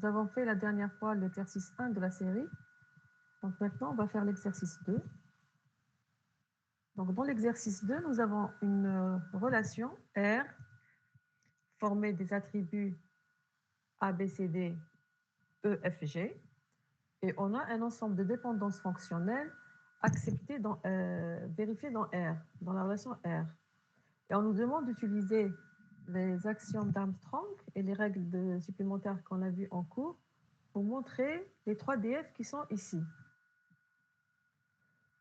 nous avons fait la dernière fois l'exercice 1 de la série. Donc maintenant, on va faire l'exercice 2. Donc dans l'exercice 2, nous avons une relation R formée des attributs A, B, C, D, E, F, G. Et on a un ensemble de dépendances fonctionnelles vérifiées dans R, dans la relation R. Et on nous demande d'utiliser les axiomes d'Armstrong et les règles supplémentaires qu'on a vues en cours pour montrer les 3 DF qui sont ici.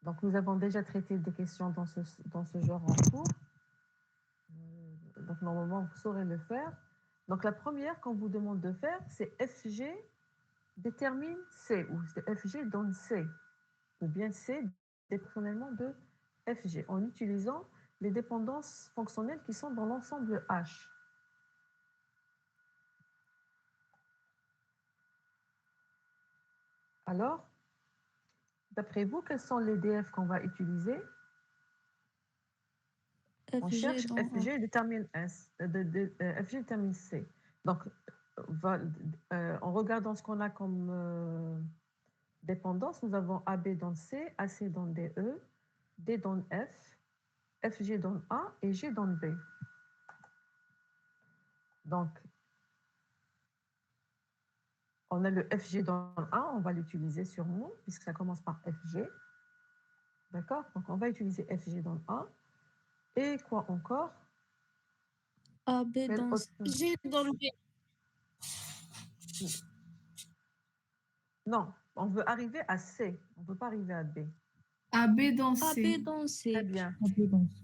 Donc, nous avons déjà traité des questions dans ce genre en cours. Donc, normalement, vous saurez le faire. Donc, la première qu'on vous demande de faire, c'est FG détermine C, ou FG donne C, ou bien C déterminement de FG, en utilisant les dépendances fonctionnelles qui sont dans l'ensemble H. Alors, d'après vous, quels sont les DF qu'on va utiliser? On cherche FG détermine FG détermine C. Donc, en regardant ce qu'on a comme dépendance, nous avons AB dans C, AC dans DE, D dans F, FG dans A et G dans B. Donc, on a le FG dans A, on va l'utiliser sur nous, puisque ça commence par FG. D'accord? Donc, on va utiliser FG dans A. Et quoi encore? AB dans G dans B. Non, on veut arriver à C, on ne veut pas arriver à B. AB dans C. AB dans C. Très bien.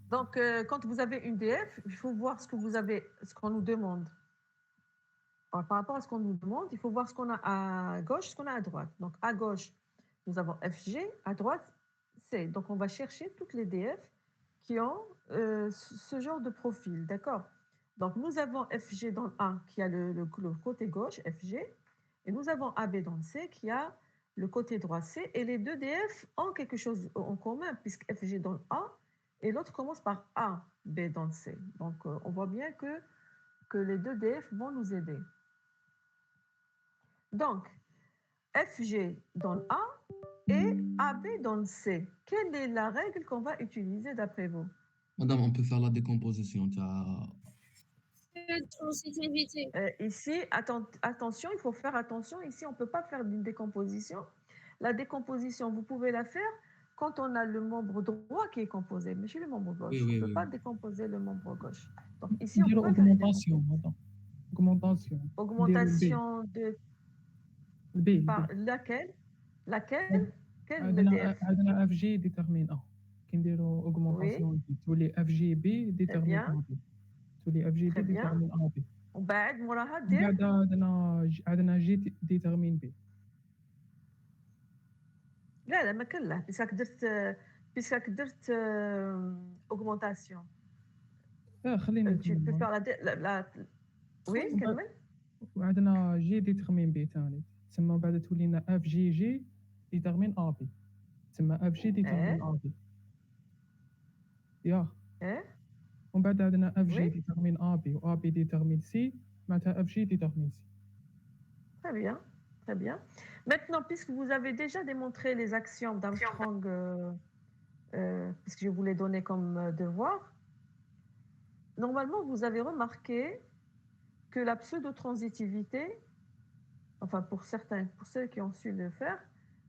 Donc, quand vous avez une DF, il faut voir ce qu'on nous demande. Alors, par rapport à ce qu'on nous demande, il faut voir ce qu'on a à gauche, ce qu'on a à droite. Donc, à gauche, nous avons FG, à droite, C. Donc, on va chercher toutes les DF qui ont ce genre de profil, d'accord? Donc, nous avons FG dans le A qui a le côté gauche, FG, et nous avons AB dans le C qui a le côté droit C, et les deux DF ont quelque chose en commun, puisque FG dans le A, et l'autre commence par A, B dans le C. Donc, on voit bien que les deux DF vont nous aider. Donc, FG dans le A et AB dans le C. Quelle est la règle qu'on va utiliser d'après vous? Madame, on peut faire la décomposition. Transitivité. Ici, attention, il faut faire attention. Ici, on ne peut pas faire d'une décomposition. La décomposition, vous pouvez la faire quand on a le membre droit qui est composé, mais chez le membre gauche. On ne peut pas décomposer le membre gauche. Donc ici, on peut pas faire augmentation de B. par laquelle quelle DF? FG détermine A. كنديروا augmentation تولي FGB détermine AB. تولي FGB détermine AB. وبعد موراها دير بعد عندنا G détermine B. لا ما كان له بيسكك درت augmentation. خلينا tu peux faire la oui كمل. وعندنا G détermine B ثاني تسمى بعد تولينا FGG détermine AB. تسمى FG détermine AB. يا ومن بعد عندنا FG détermine AB و AB détermine C معناتها FG détermine C. Très bien, très bien. Maintenant, puisque vous avez déjà démontré les axiomes d'Armstrong, puisque je vous les donnais comme devoir, normalement, vous avez remarqué que la pseudo-transitivité, enfin pour ceux qui ont su le faire,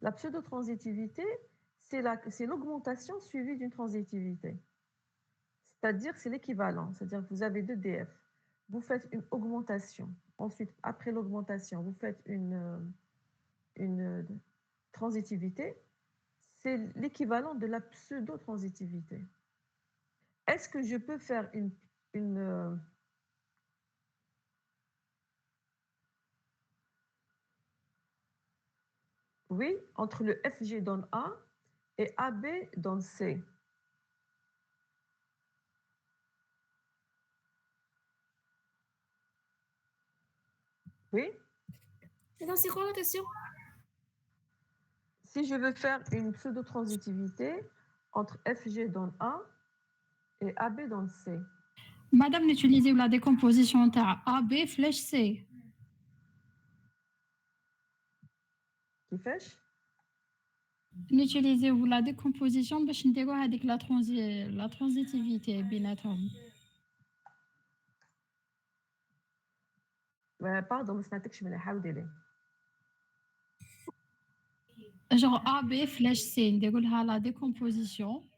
la pseudo-transitivité, c'est l'augmentation suivie d'une transitivité. C'est-à-dire, c'est l'équivalent. C'est-à-dire que vous avez deux DF. Vous faites une augmentation. Ensuite, après l'augmentation, vous faites une transitivité. C'est l'équivalent de la pseudo-transitivité. Est-ce que je peux faire oui, entre le FG dans A et AB dans C. Oui? Non, c'est quoi la question? Si je veux faire une pseudo-transitivité entre FG dans A et AB dans C. Madame, n'utilisez la décomposition entre AB flèche C. كيفاش؟ نوتيليزيو لا ديكومبوزيسيون باش نديرو هذيك لا ترانزيتيفيتي بيناتهم. باردون ما سمعتكش مليح، عاودي لي. جونغ ا بي فلاش سي نديرو لها لا ديكومبوزيسيون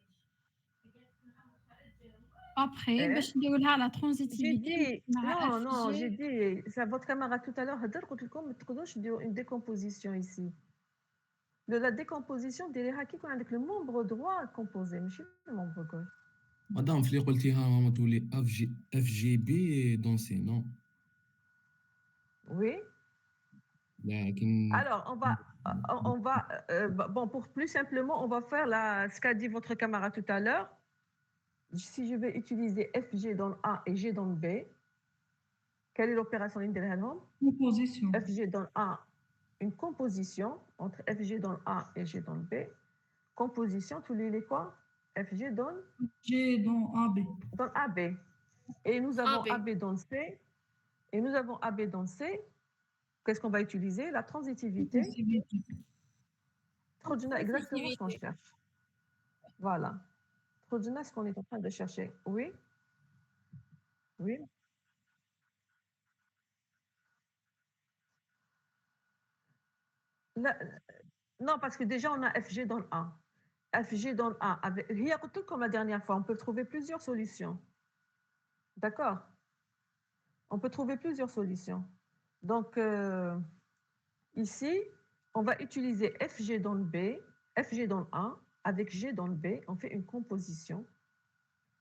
ابخي باش نديرو لها لا J'ai ترانزيتيفيتي dit, مع non, اف non, j'ai جي. dit, c'est votre camarade tout à l'heure, هدر قلت لكم ما تقدروش ديروا une décomposition ici. De la décomposition ديريها كي يكون عندك le membre droit composé ماشي le membre gauche. مدام في اللي قلتيها ماما تولي اف جي بي دونسي نو. Oui. لكن Alors, bon, pour plus simplement, on va faire ce qu'a dit votre camarade tout à l'heure. Si je vais utiliser FG dans le A et G dans le B, quelle est l'opération d'Indelhanhom? Composition. FG dans le A, une composition entre FG dans le A et G dans le B. Composition, tous les quoi? FG dans G dans AB. AB. Et nous avons AB. AB dans C. Et nous avons AB dans C. Qu'est-ce qu'on va utiliser? La transitivité. Trodjuna, exactement ce qu'on cherche. Voilà. Trodjuna, ce qu'on est en train de chercher. Oui? Oui? Là, non, parce que déjà, on a FG dans le A. FG dans le A. Il y a tout comme la dernière fois. On peut trouver plusieurs solutions. D'accord? On peut trouver plusieurs solutions. Donc, ici, on va utiliser FG dans le B, FG dans le A, avec G dans le B, on fait une composition.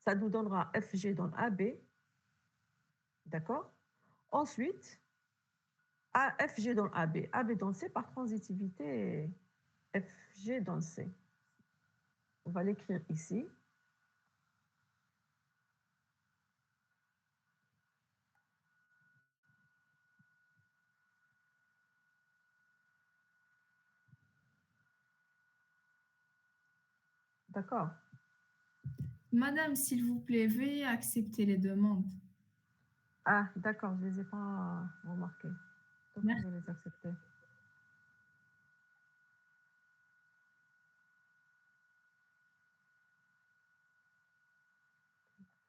Ça nous donnera FG dans le AB. D'accord? Ensuite, FG dans le AB, AB dans le C par transitivité, FG dans le C. On va l'écrire ici. D'accord. Madame, s'il vous plaît, veuillez accepter les demandes. Ah, d'accord, je ne les ai pas remarquées. Donc, Merci. je vais les accepter.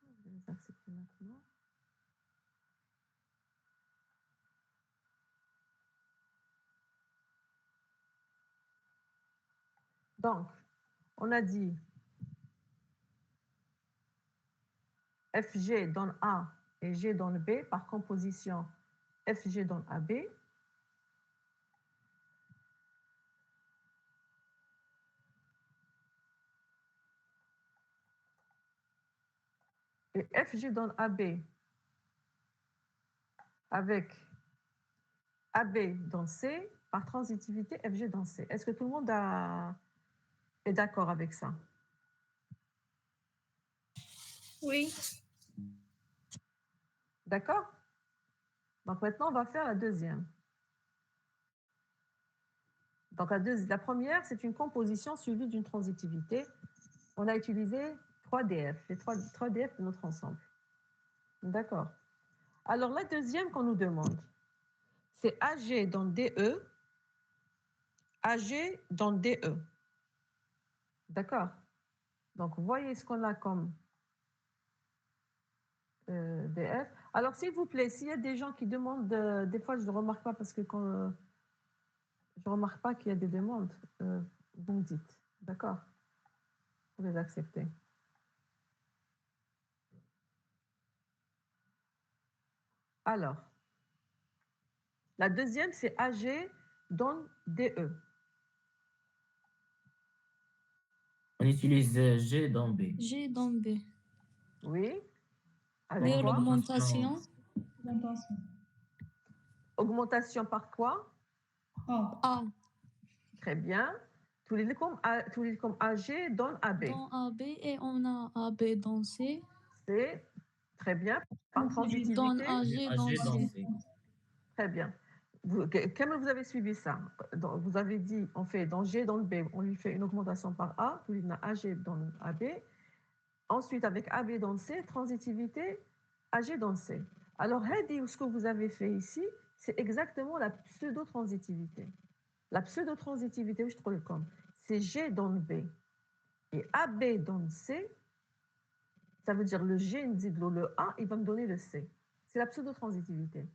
Je vais les accepter maintenant. Donc, on a dit FG dans le A et G dans le B par composition FG dans le AB. Et FG dans le AB avec AB dans C par transitivité FG dans C. Est-ce que tout le monde est d'accord avec ça? Oui. D'accord? Donc maintenant, on va faire la deuxième. Donc la première, c'est une composition suivie d'une transitivité. On a utilisé 3DF, les 3DF de notre ensemble. D'accord. Alors la deuxième qu'on nous demande, c'est AG dans DE, AG dans DE. D'accord? Donc, vous voyez ce qu'on a comme DF. Alors, s'il vous plaît, s'il y a des gens qui demandent, des fois, je ne remarque pas parce que quand je ne remarque pas qu'il y a des demandes, vous me dites. D'accord? Vous les acceptez. Alors, la deuxième, c'est AG dans DE. On utilise G dans B. G dans B. Oui. Avec Mais quoi? l'augmentation. Augmentation. Augmentation par quoi? A. A. Très bien. Tous les comme AG dans AB. Dans AB et on a AB dans C. C'est très bien. Par transitivité. Dans AG dans AG dans C. C. Très bien. Comment vous avez suivi ça? Vous avez dit, on fait dans G dans le B, on lui fait une augmentation par A, puis on a AG dans le AB. Ensuite, avec AB dans le C, transitivité, AG dans le C. Alors, ce que vous avez fait ici, c'est exactement la pseudo-transitivité. La pseudo-transitivité, je trouve comme c'est G dans le B et AB dans le C, ça veut dire le G me dit le A, il va me donner le C. C'est la pseudo-transitivité.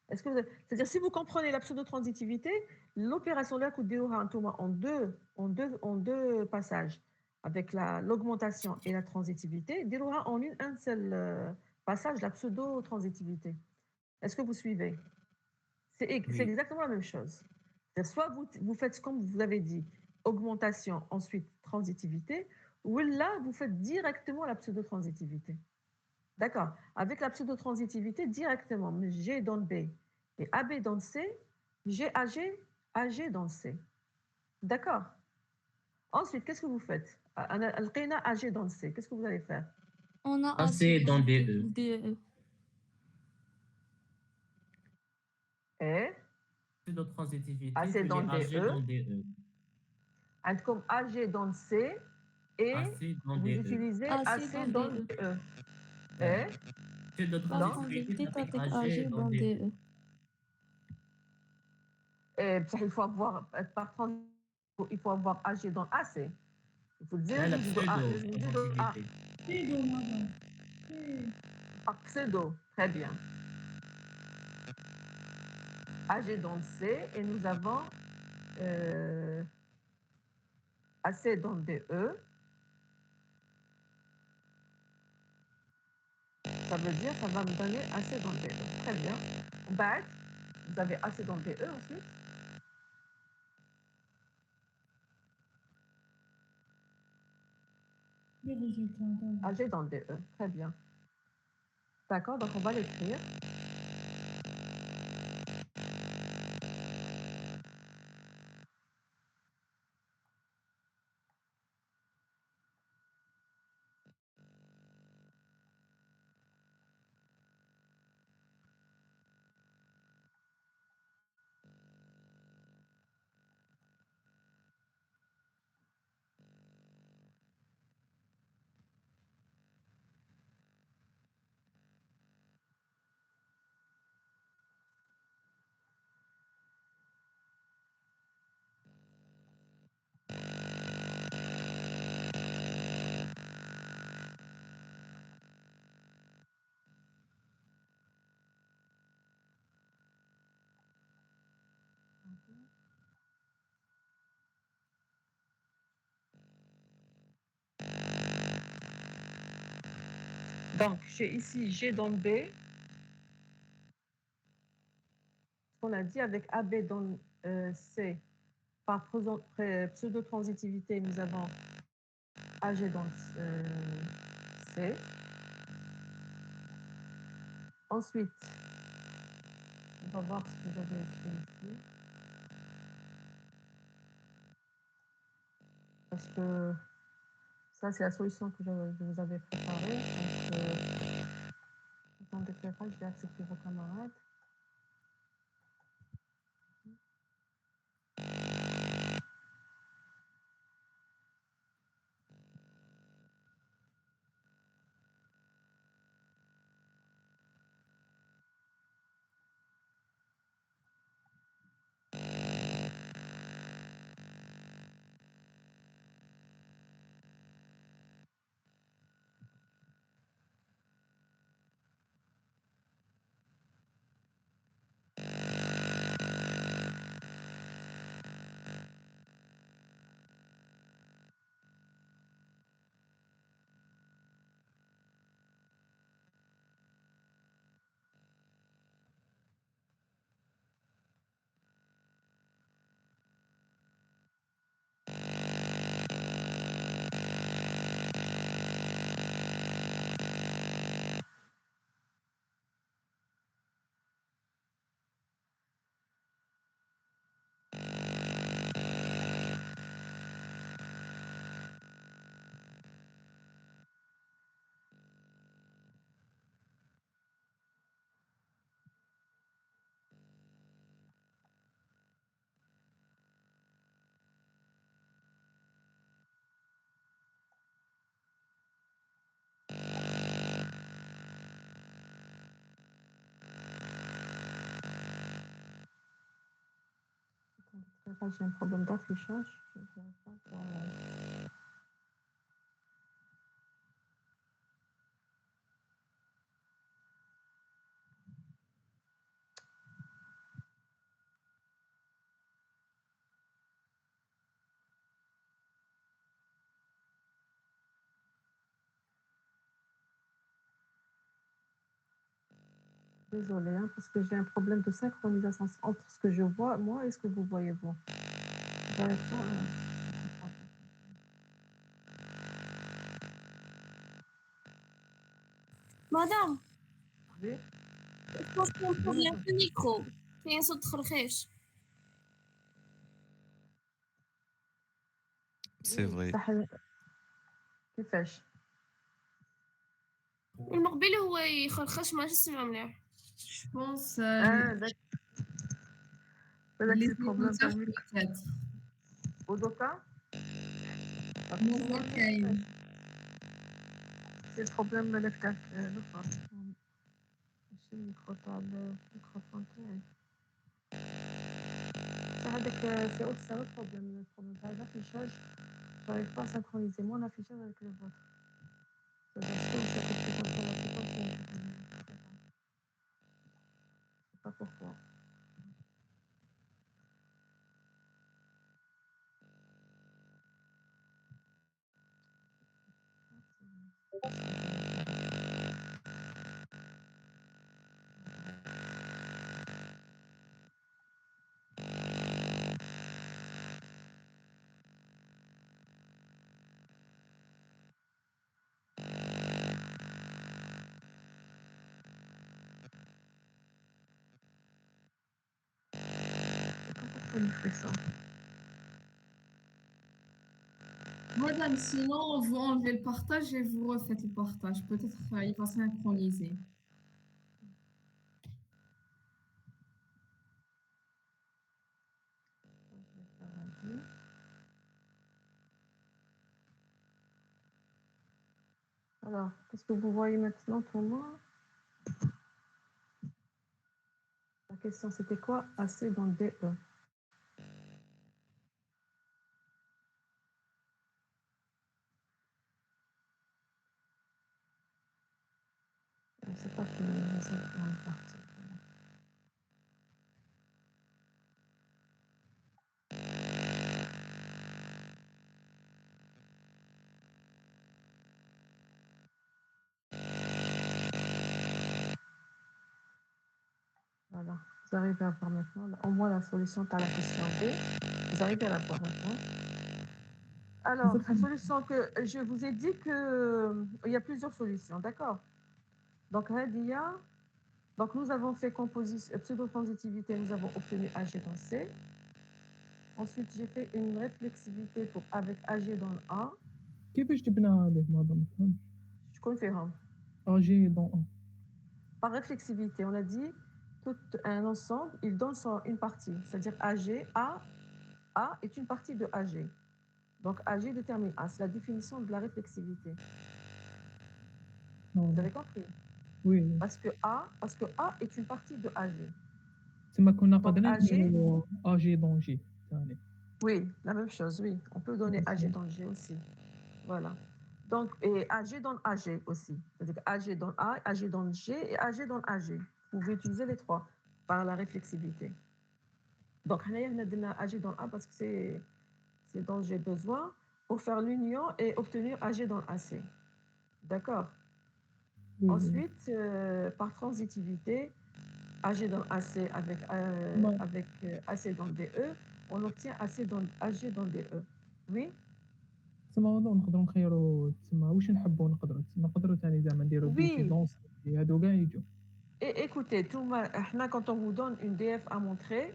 Est-ce que c'est-à-dire, si vous comprenez la pseudo-transitivité, l'opération là que aura un tour en deux passages, avec l'augmentation et la transitivité, aura en un seul passage la pseudo-transitivité. Est-ce que vous suivez? C'est Oui. exactement la même chose. Soit vous faites comme vous avez dit, augmentation, ensuite transitivité, ou là, vous faites directement la pseudo-transitivité. D'accord. Avec la pseudo-transitivité, directement, G dans le B et AB dans le C, G, AG dans le C. D'accord. Ensuite, qu'est-ce que vous faites? AG dans le C, qu'est-ce que vous allez faire? On a AC dans DE. DE. Et Pseudo-transitivité, AC puis dans les le AG dans DE, DE. comme AG dans le C, et AC dans vous DE. utilisez AC AC dans dans le DE. DE. Ouais. Et La Pseudo-transitivité transitivité avec avec AG AG dans dans DE. DE. il faut avoir, par trans- il faut avoir AG dans AC. Il faut dire Là, la le A. pseudo-transitivité. Par pseudo, très bien. AG dans le C, et nous avons AC dans le DE. Ça veut dire ça va me donner AC dans le DE. Très bien. Back, vous avez AC dans le DE ensuite. AG dans le DE. Très bien. D'accord, donc on va l'écrire. Donc, j'ai ici G dans le B. Ce qu'on a dit avec AB dans le C, par pseudo-transitivité, nous avons AG dans le C. Ensuite, on va voir ce que vous avez écrit ici. Parce que ça, c'est la solution que je vous avais préparée. Donc, en d'éclairage, je vais accepter vos camarades. J'ai un problème d'affichage. Je vais pas voir. Désolée, hein, parce que j'ai un problème de synchronisation entre ce que je vois, moi, et ce que vous voyez, vous. J'arrive pas à- مدام Oui. franchement pour rien que micro كاين صوت خرخيش C'est vrai. كيفاش؟ المقبل هو يخرخش ماشي سمع مليح. Je pense D'accord. les C'est le problème écouteurs thermique. peut-être. Au Doka مازال كاين. C'est le problème électrique. ماشي الميكرو تاع الميكروفون تاعي. هذاك c'est autre problème. Le problème تاع l'affichage. J'arrive pas à synchroniser mon affichage avec le vôtre. Ça doit se faire, c'est quelque chose comme ça, c'est pas pour- Je sais pas pourquoi. Pourquoi il fait ça? Madame, sinon, vous enlevez le partage et vous refaites le partage. Peut-être il va synchroniser. Alors, qu'est-ce que vous voyez maintenant pour moi? La question c'était quoi? AC dans DE. Je ne sais pas qui est cette partie. Voilà, vous arrivez à voir maintenant, au moins la solution à la question B, vous arrivez à la voir maintenant. Alors, la solution que je vous ai dit que il y a plusieurs solutions, d'accord? Donc, Radia, donc nous avons fait pseudo-transitivité, nous avons obtenu AG dans C. Ensuite, j'ai fait une réflexivité pour, avec AG dans A. كيفاش تبنى هذا ما فهمتش. Je confirme. اجي دون Par réflexivité, on a dit tout un ensemble, il donne une partie, c'est-à-dire AG, A est une partie de AG. Donc AG détermine A, c'est la définition de la réflexivité. Vous avez compris? وي Parce que A est une partie de AG. تما كنا Donc, قادرين AG. نديرو اجي دون جي ثاني. Oui, la même chose, oui. On peut donner AG dans G aussi. Voilà. Donc, et AG dans AG aussi. C'est-à-dire que AG dans A, AG dans G et AG dans AG. Vous pouvez utiliser les trois par la réflexivité. Donc, on a AG dans A parce que c'est dont j'ai besoin pour faire l'union et obtenir AG dans AC. D'accord? Ensuite, par transitivité, AG dans AC avec AC dans DE, on obtient AG dans DE. Oui? تما نقدروا نخيروا تما واش نحبوا نقدروا ثاني زعما نديروا Oui. ديفيدونس هادو كاع يجوا. Et écoutez, quand on vous donne une DF à montrer,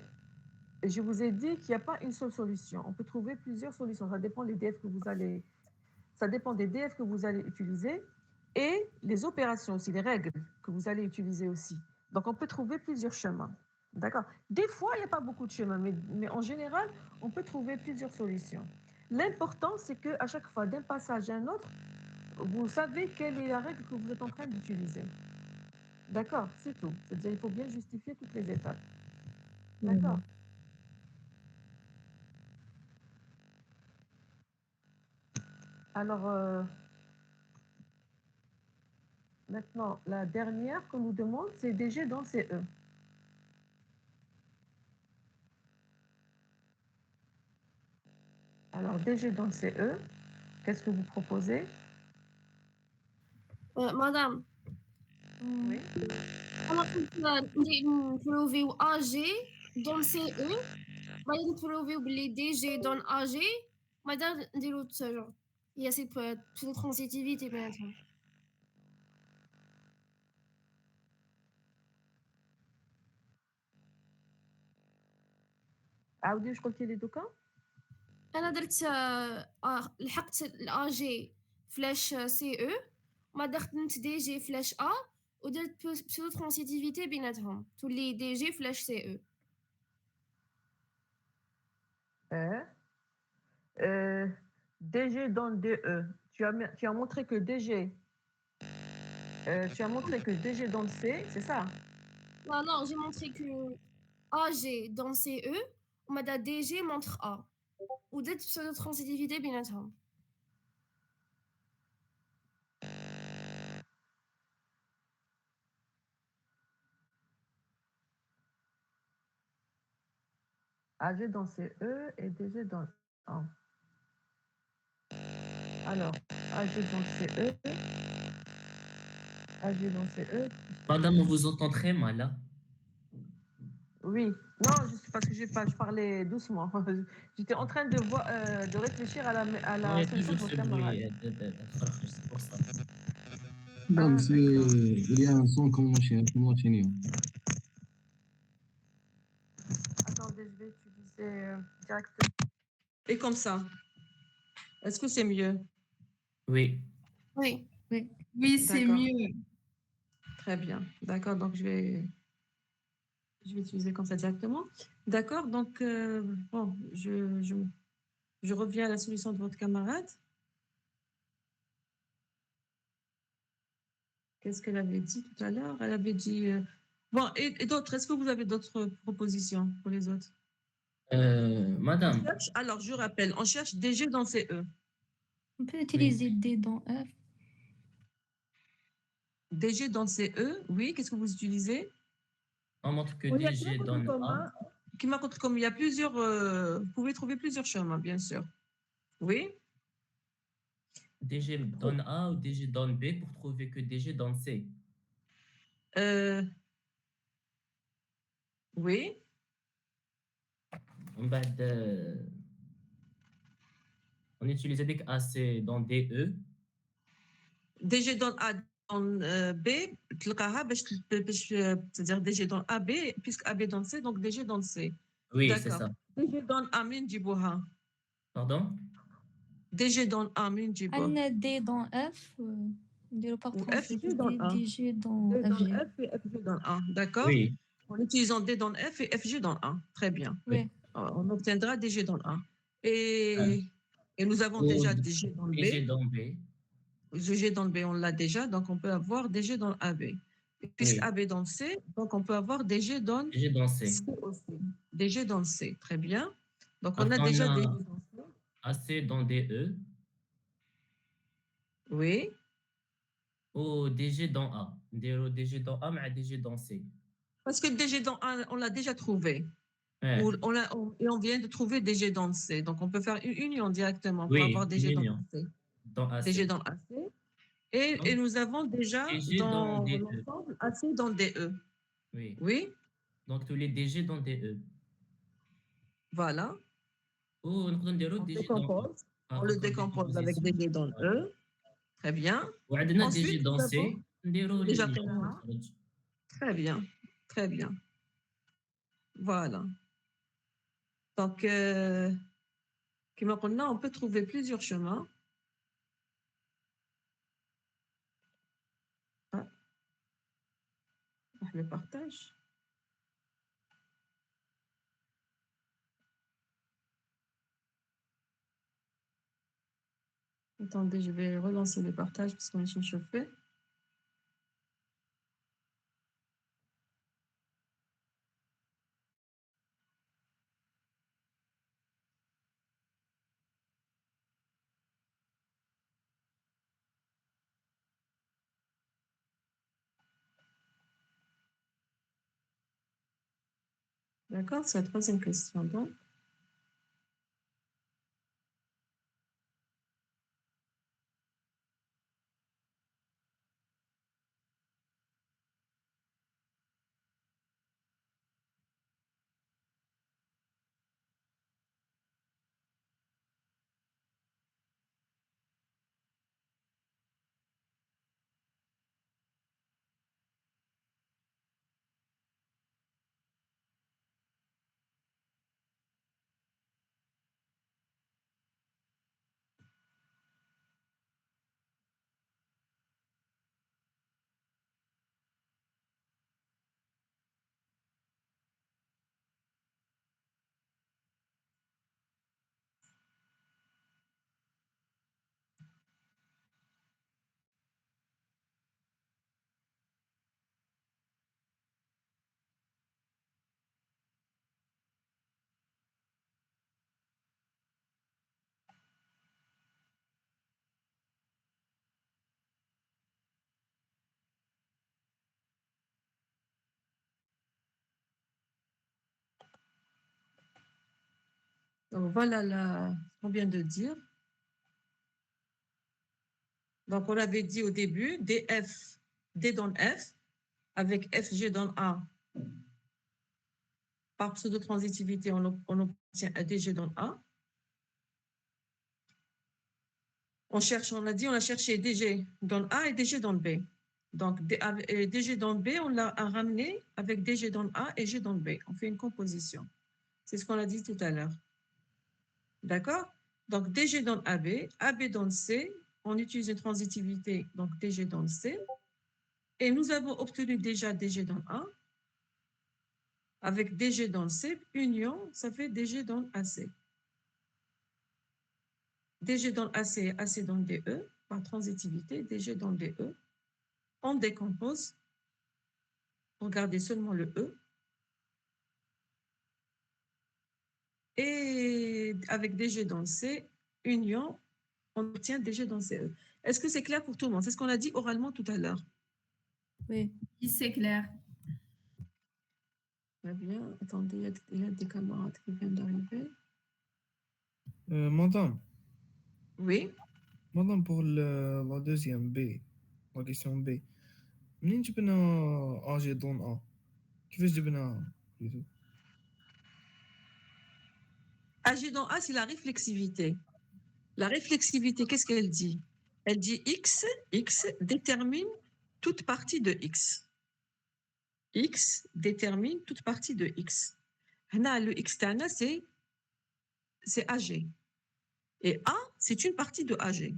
je vous ai dit qu'il n'y a pas une seule solution. On peut trouver plusieurs solutions. Ça dépend des DF ça dépend des DF que vous allez utiliser et les opérations aussi, les règles que vous allez utiliser aussi. Donc, on peut trouver plusieurs chemins. D'accord? Des fois, il n'y a pas beaucoup de chemins, mais en général, on peut trouver plusieurs solutions. L'important, c'est qu'à chaque fois, d'un passage à un autre, vous savez quelle est la règle que vous êtes en train d'utiliser. D'accord, c'est tout. C'est-à-dire qu'il faut bien justifier toutes les étapes. D'accord. Alors, maintenant, la dernière qu'on nous demande, c'est DG dans CE. Alors, DG dans CE, qu'est-ce que vous proposez? Madame, Oui. أنا كنت نبروفيو AG دون CE بعدين نبروفيو بلي DG دون AG بعدين نديرو التجربة هي سي بسودو ترانزيتيفيتي بيناتهم. عاودي واش قلتي لي دوكا؟ أنا درت لحقت الAG فلاش CE وبعد خدمت DG فلاش A ودرت بسودو ترانزيتيفيتي بيناتهم تولي DG فلاش CE. DG dans DE. Tu as montré que DG. Tu as montré que DG dans C, c'est ça? Non, j'ai montré que AG dans CE ومدى DG montre A ودرت بسودو ترانزيتيفيتي بيناتهم. AG dans CE et DG dans A. Alors, AG dans CE. AG dans CE. Madame, on vous entend très mal, hein. Oui. Non, parce que je parlais doucement. J'étais en train de réfléchir à Il y la a solution de toujours votre ce camarade. bruit de c'est pour ça. Donc, d'accord. il y a un son comme machine. Attendez, je vais utiliser directement. Et comme ça. Est-ce que c'est mieux? Oui. Oui. Oui, c'est D'accord. mieux. Très bien. D'accord, donc je vais utiliser comme ça directement. D'accord, donc bon, je reviens à la solution de votre camarade. Qu'est-ce qu'elle avait dit tout à l'heure? Elle avait dit... Bon, et d'autres, est-ce que vous avez d'autres propositions pour les autres? Madame, Alors, je rappelle, on cherche DG dans CE. On peut utiliser D dans F. DG dans CE, oui, qu'est-ce que vous utilisez? on montre que Oui, il y a DG plusieurs donne communs, A. qui m'a compris comme il y a plusieurs... vous pouvez trouver plusieurs chemins, bien sûr. Oui. DG donne A ou DG donne B pour trouver que DG donne C. Oui. On utilise avec AC dans DE. DG dans A dans B, c'est-à-dire DG dans AB, puisque AB dans C, donc DG dans C. Oui, c'est D'accord. ça. DG dans A, min Djibouha. Pardon? DG dans A, min Djibouha. عندنا D dans F نديرو par Ou FG dans transitivité A. DG dans D dans FG. F et FG dans A. D'accord? Oui. En utilisant D dans F et FG dans A. Très bien. Oui. On obtiendra DG dans A. Ah. Et nous avons Ou déjà DG dans B. DG dans B. DG dans B, on l'a déjà, donc on peut avoir DG dans AB. Et puisque Oui. AB dans C, donc on peut avoir DG dans DG dans C. C aussi. DG dans C, très bien. Donc on a Après, on déjà a DG dans C. AC dans DE Oui. ou DG dans A. DG dans A, mais DG dans C. Parce que DG dans A, on l'a déjà trouvé. Ouais. Et on vient de trouver DG dans C. Donc on peut faire une union directement pour Oui, avoir DG une dans union. C. Dans AC. DG dans AC. Et nous avons déjà DG dans dans DE. l'ensemble AC dans DE. Oui. Oui. Donc tous les DG dans DE. Voilà. Ou on نديرو On DG dans A. décompose. On le décompose avec DG dans E. Très bien. وعندنا Ensuite, DG dans nous C. avons نديرو déjà l'union. Très bien. Très bien. Voilà. Donc, on peut trouver plusieurs chemins. Ah, le partage. Attendez, je vais relancer le partage parce qu'on est chauffé. D'accord, c'est la troisième question. Donc, voilà ce qu'on vient de dire. Donc, on avait dit au début, DF, D dans F, avec FG dans A. Par pseudo-transitivité, on obtient un DG dans A. On a cherché DG dans A et DG dans B. Donc, DG dans B, on l'a ramené avec DG dans A et G dans B. On fait une composition. C'est ce qu'on a dit tout à l'heure. D'accord? Donc, DG dans AB, AB dans C, on utilise une transitivité, donc DG dans C. Et nous avons obtenu déjà DG dans A. Avec DG dans C, union, ça fait DG dans AC. DG dans AC, AC dans DE, par transitivité, DG dans DE. On décompose. Regardez seulement le E. Et avec DG dans C, union, on obtient DG dans CE. Est-ce que c'est clair pour tout le monde? C'est ce qu'on a dit oralement tout à l'heure. Oui, c'est clair. Très bien. Attendez, il y a des camarades qui viennent d'arriver. Madame, Oui. madame, pour la deuxième B, la question B, منين جبنا AG dans A كيفاش جبنا plutôt AG dans A, c'est la réflexivité. La réflexivité, qu'est-ce qu'elle dit? Elle dit X détermine toute partie de X. X détermine toute partie de X. Là, le X tana, c'est AG. Et A, c'est une partie de AG.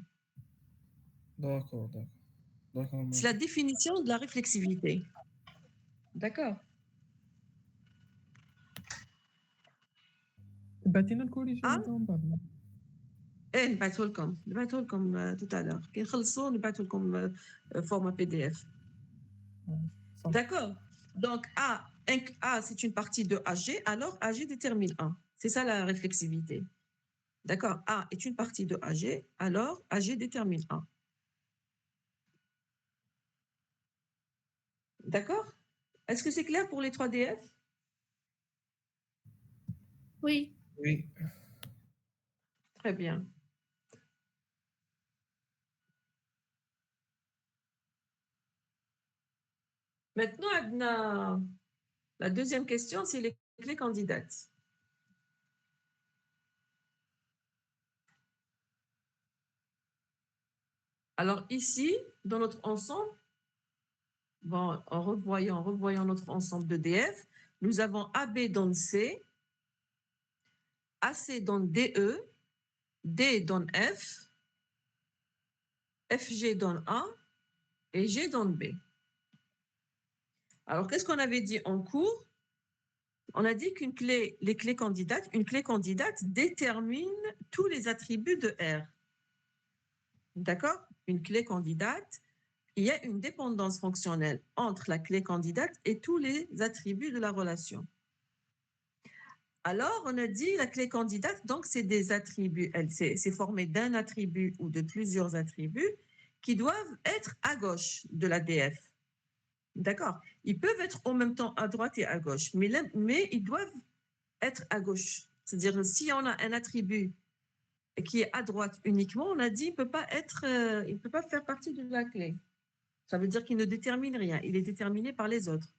D'accord. C'est la définition de la réflexivité. D'accord. بعتينا الكوريجي آه. من بعد. ايه نبعثه لكم tout à l'heure. كي نخلصوا نبعثه لكم format PDF. صح. D'accord. Donc A c'est une partie de AG, alors AG détermine 1. C'est ça la réflexivité. D'accord. A est une partie de AG, alors AG détermine 1. D'accord. Est-ce que c'est clair pour les 3 DF? Oui. Oui. Très bien. Maintenant, la deuxième question, c'est les clés candidates. Alors ici, dans notre ensemble, bon, en revoyant notre ensemble de DF, nous avons AB dans C, AC dans DE, D dans F, FG dans A et G dans B. Alors, qu'est-ce qu'on avait dit en cours? On a dit une clé candidate détermine tous les attributs de R. D'accord? Une clé candidate, il y a une dépendance fonctionnelle entre la clé candidate et tous les attributs de la relation. Alors, on a dit la clé candidate, donc c'est des attributs, c'est formé d'un attribut ou de plusieurs attributs qui doivent être à gauche de la DF. D'accord? Ils peuvent être en même temps à droite et à gauche, mais ils doivent être à gauche. C'est-à-dire, si on a un attribut qui est à droite uniquement, on a dit il ne peut pas faire partie de la clé. Ça veut dire qu'il ne détermine rien. Il est déterminé par les autres.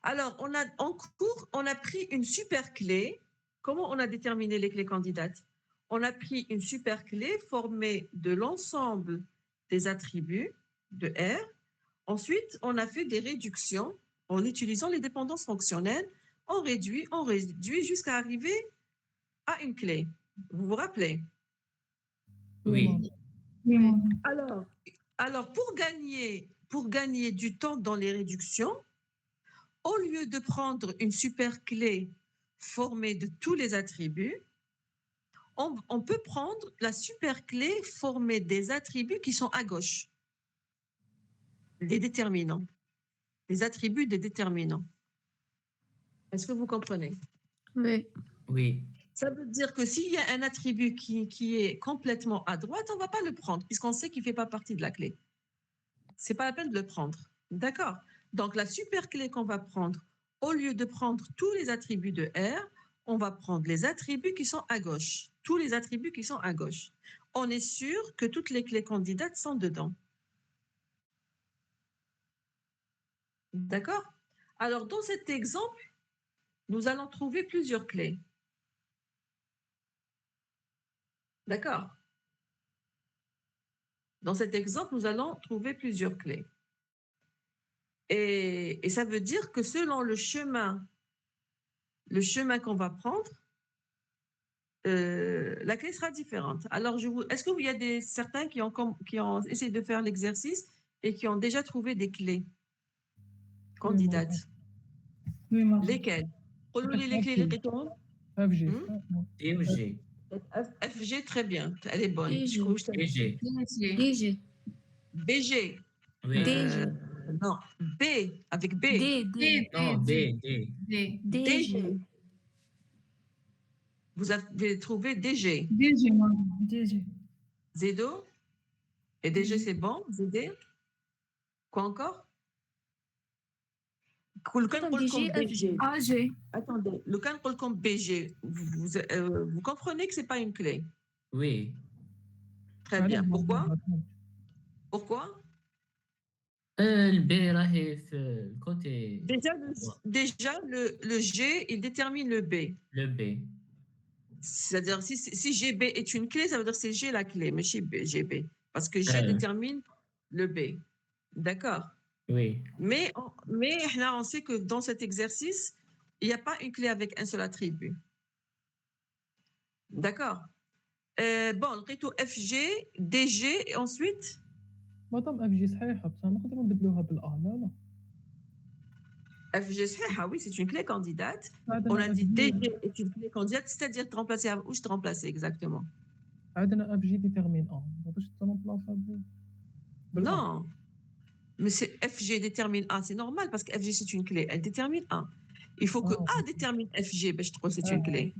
Alors, en cours, on a pris une super clé. Comment on a déterminé les clés candidates? On a pris une super clé formée de l'ensemble des attributs de R. Ensuite, on a fait des réductions en utilisant les dépendances fonctionnelles. On réduit jusqu'à arriver à une clé. Vous vous rappelez? Oui. Alors pour gagner du temps dans les réductions, au lieu de prendre une super clé formée de tous les attributs, on peut prendre la super clé formée des attributs qui sont à gauche, des déterminants, les attributs des déterminants. Est-ce que vous comprenez? Oui. Oui. Ça veut dire que s'il y a un attribut qui est complètement à droite, on ne va pas le prendre, puisqu'on sait qu'il ne fait pas partie de la clé. Ce n'est pas la peine de le prendre. D'accord? Donc, la super clé qu'on va prendre, au lieu de prendre tous les attributs de R, on va prendre les attributs qui sont à gauche. Tous les attributs qui sont à gauche. On est sûr que toutes les clés candidates sont dedans. D'accord? Alors, dans cet exemple, nous allons trouver plusieurs clés. D'accord? Dans cet exemple, nous allons trouver plusieurs clés. Et ça veut dire que selon le chemin qu'on va prendre, la clé sera différente. Alors, est-ce qu'il y a certains qui ont essayé de faire l'exercice et qui ont déjà trouvé des clés candidates? Oui, moi. Lesquelles? Les clés, les réponses? FG. D ou G? FG, très bien. Elle est bonne. Et G. Et G. DG. BG. Oui. DG. Non, B, avec B. D. Non, D, D. DG. Vous avez trouvé DG. DG, moi. DG. Zedo? Et DG, c'est bon? ZD? Quoi encore? DG, FG. AG. Attendez, le cas comme BG, vous comprenez que ce n'est pas une clé? Oui. Très bien. Pourquoi? Pourquoi? Le B راهي في الكوتي. Déjà le G, il détermine le B. Le B. C'est-à-dire, si GB est une clé, ça veut dire que c'est G la clé, mais chez GB. Parce que G détermine le B. D'accord? Oui. Mais là, on sait que dans cet exercice, il n'y a pas une clé avec un seul attribut. D'accord? Bon, le FG, DG, et ensuite? مادام اف جي صحيحه بصح نقدروا نبدلوها بالا لا لا FG, oui, c'est une clé candidate. عندنا On a dit FG DG est une clé candidate, c'est-à-dire de remplacer où je te remplacer exactement? عندنا اف جي ديتيرمين ما باش تنبلاصا Non, mais c'est FG détermine A, c'est normal parce que FG c'est une clé, elle détermine A. Il faut que A détermine FG, ben, je trouve que c'est une clé.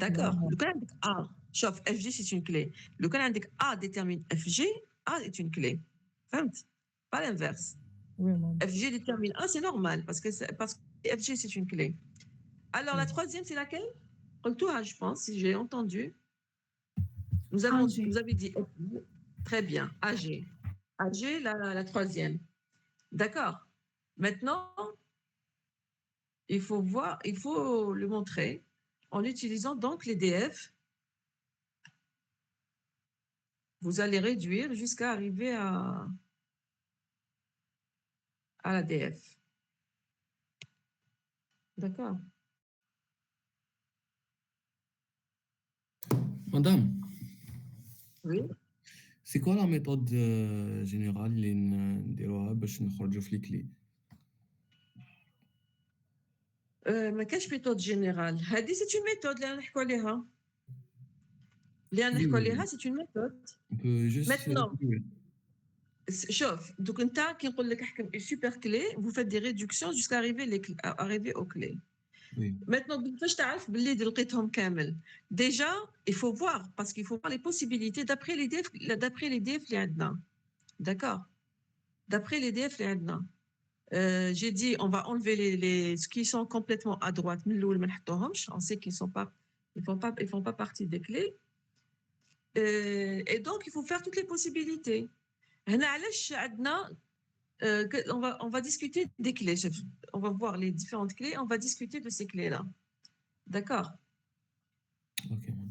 D'accord. Le cas indique A, sauf FG c'est une clé. Le cas indique A détermine FG, A est une clé. فهمت? Pas l'inverse. وي ماما FG détermine A, c'est normal parce que FG c'est une clé. Alors la troisième c'est laquelle? Toi, je pense, si j'ai entendu. Vous avez dit FG. Très bien, AG. AG, la troisième. D'accord. Maintenant, il faut le montrer en utilisant donc les DF. Vous allez réduire jusqu'à arriver à la DF. D'accord. Madame, Oui. c'est quoi la méthode générale اللي نديروها باش نخرجوا في لي كلي؟ ما كاش ميثود جينيرال. هذه c'est une méthode اللي نحكوا عليها. اللي نحكوا عليها c'est une méthode. On peut juste Maintenant, شوف دوك انت كي نقول لك احكم une super clé, vous faites des réductions jusqu'à arriver aux clés. Oui. Maintenant, كيفاش تعرف باللي لقيتهم كامل؟ Déjà, il faut voir parce qu'il faut voir les possibilités d'après les DF اللي عندنا. D'accord? D'après les DF اللي عندنا. J'ai dit, on va enlever ce qui sont complètement à droite. On sait qu'ils ne font pas partie des clés. Et donc, il faut faire toutes les possibilités. On va discuter des clés. On va voir les différentes clés. On va discuter de ces clés-là. D'accord? Ok, madame.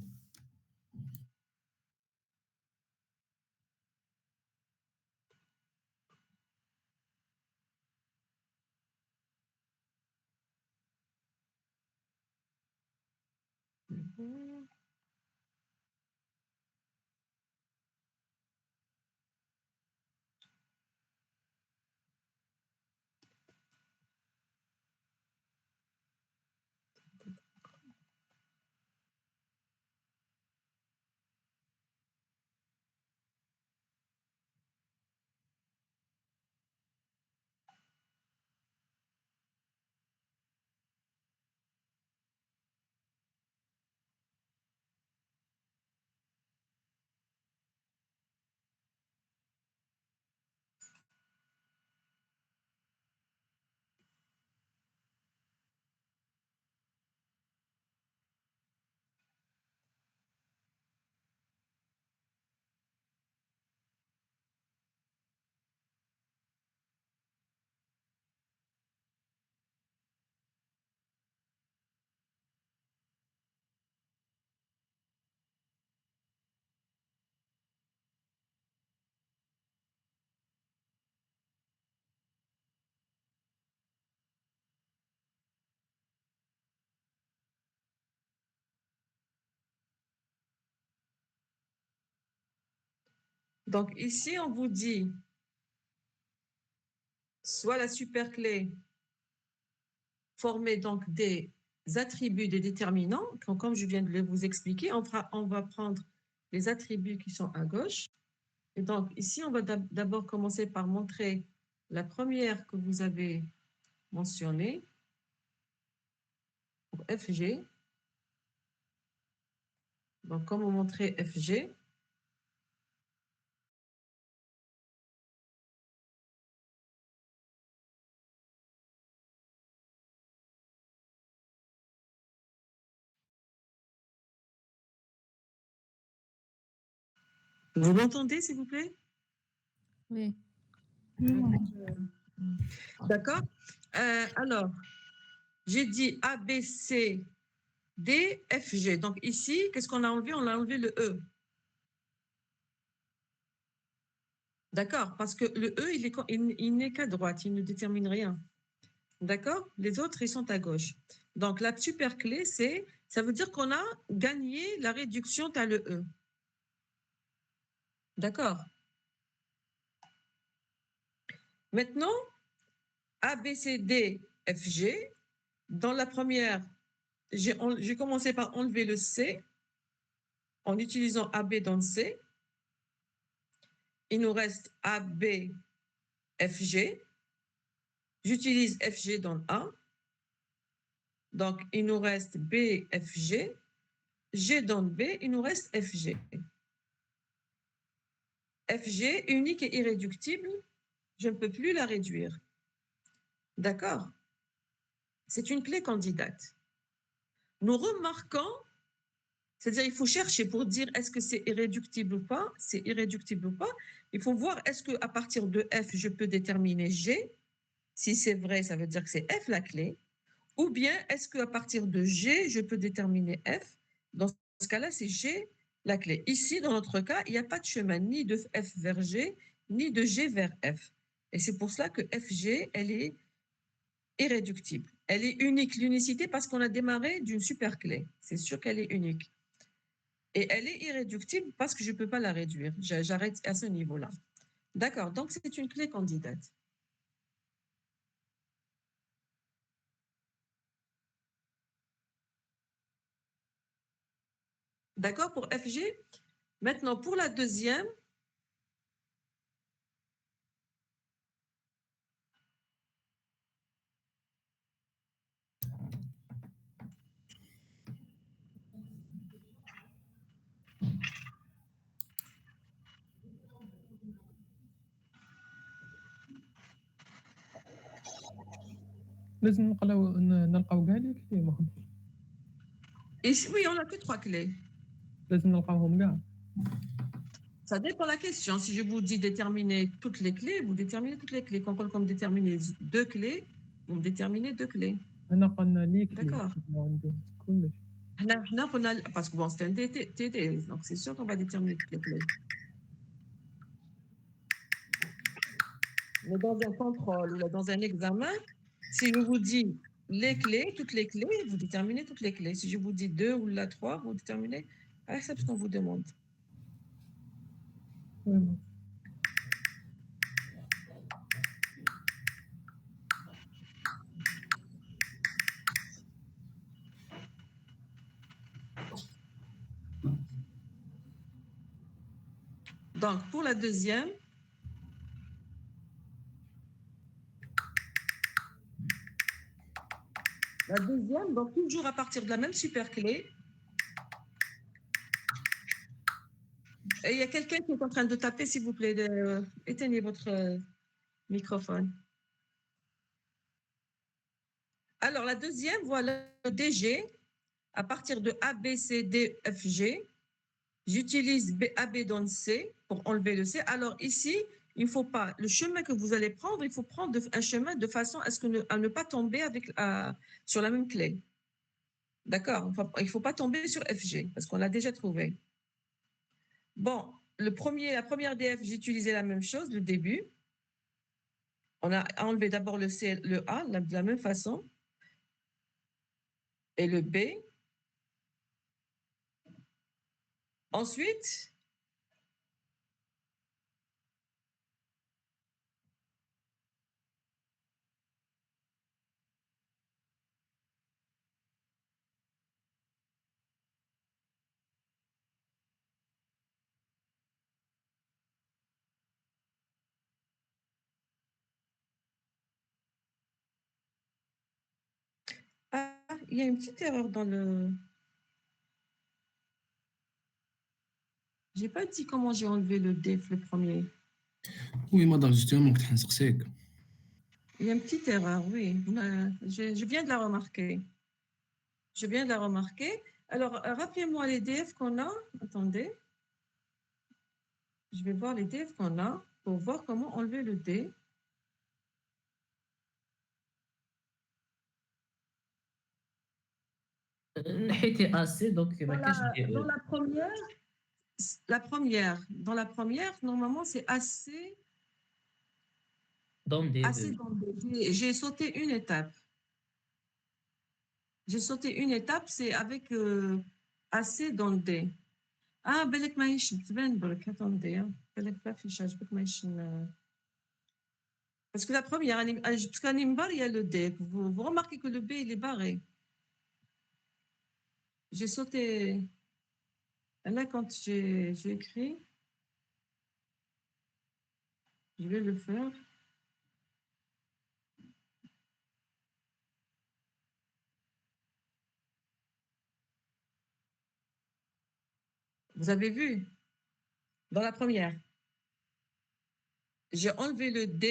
Donc, ici, on vous dit soit la superclé formée donc des attributs des déterminants, comme je viens de vous expliquer, on va prendre les attributs qui sont à gauche. Et donc, ici, on va d'abord commencer par montrer la première que vous avez mentionnée, pour FG. Donc, comment montrer FG? Vous m'entendez, s'il vous plaît? Oui. D'accord. Alors, j'ai dit A, B, C, D, F, G. Donc ici, qu'est-ce qu'on a enlevé? On a enlevé le E. D'accord? Parce que le E, il n'est qu'à droite, il ne détermine rien. D'accord? Les autres, ils sont à gauche. Donc la superclé, ça veut dire qu'on a gagné la réduction à le E. D'accord? Maintenant, A, B, C, D, F, G. Dans la première, j'ai commencé par enlever le C en utilisant AB dans le C. Il nous reste AB, FG. J'utilise FG dans le A. Donc, il nous reste B, FG. G dans le B, il nous reste FG. FG, unique et irréductible, je ne peux plus la réduire. D'accord? C'est une clé candidate. Nous remarquons, c'est-à-dire il faut chercher pour dire est-ce que c'est irréductible ou pas, c'est irréductible ou pas. Il faut voir est-ce qu'à partir de F, je peux déterminer G. Si c'est vrai, ça veut dire que c'est F la clé. Ou bien est-ce qu'à partir de G, je peux déterminer F? Dans ce cas-là, c'est G la clé. Ici, dans notre cas, il n'y a pas de chemin ni de F vers G, ni de G vers F. Et c'est pour cela que FG, elle est irréductible. Elle est unique, l'unicité, parce qu'on a démarré d'une super clé. C'est sûr qu'elle est unique. Et elle est irréductible parce que je ne peux pas la réduire. J'arrête à ce niveau-là. D'accord, donc c'est une clé candidate. D'accord pour FG? Maintenant, pour la deuxième, لازم نلقاو كاع لي كلي مهم. Oui, on n'a que 3 clés. لازم نلقاوهم كاع. Ça dépend de la question. Si je vous dis déterminer toutes les clés, vous déterminez toutes les clés. Quand on comme déterminer 2 clés, vous déterminez 2 clés. انا قلنا لي كلي D'accord. عندي كلش. Parce que bon, c'est un TD, donc c'est sûr qu'on va déterminer toutes les clés. Mais dans un contrôle ou dans un examen, si je vous dis les clés, toutes les clés, vous déterminez toutes les clés. Si je vous dis 2 ou la 3, vous déterminez avec ce qu'on vous demande. المهم. Donc, pour la deuxième, donc toujours à partir de la même super clé. Et il y a quelqu'un qui est en train de taper, s'il vous plaît, éteignez votre microphone. Alors, la deuxième, voilà le DG. À partir de A, B, C, D, F, G, j'utilise A, B dans C pour enlever le C. Alors ici, il ne faut pas, le chemin que vous allez prendre, il faut prendre un chemin de façon à ne pas tomber sur la même clé. D'accord? Il ne faut pas tomber sur FG parce qu'on l'a déjà trouvé. Bon, la première DF, j'ai utilisé la même chose, le début. On a enlevé d'abord le C, le A, de la même façon. Et le B. Ensuite, il y a une petite erreur dans le... Je n'ai pas dit comment j'ai enlevé le DF, le premier. وي مدام جوستومون كنت حنسقسيك. Il y a une petite erreur, oui. Je viens de la remarquer. Je viens de la remarquer. Alors, rappelez-moi les DF qu'on a. Attendez. Je vais voir les DF qu'on a pour voir comment enlever le D. نحيتي AC donc ما كاش Dans la première, normalement, c'est assez dans des dans D. J'ai sauté une étape. J'ai sauté une étape, c'est avec assez dans D. Ah, بالك ماهيش تبان برك. Attendez, بالك l'affichage بالك ماهيش. Parce que la première, parce qu'à Nimbar, il y a le D. Vous remarquez que le B, il est barré. J'ai sauté. Là, quand j'ai écrit, je vais le faire. Vous avez vu? Dans la première, j'ai enlevé le D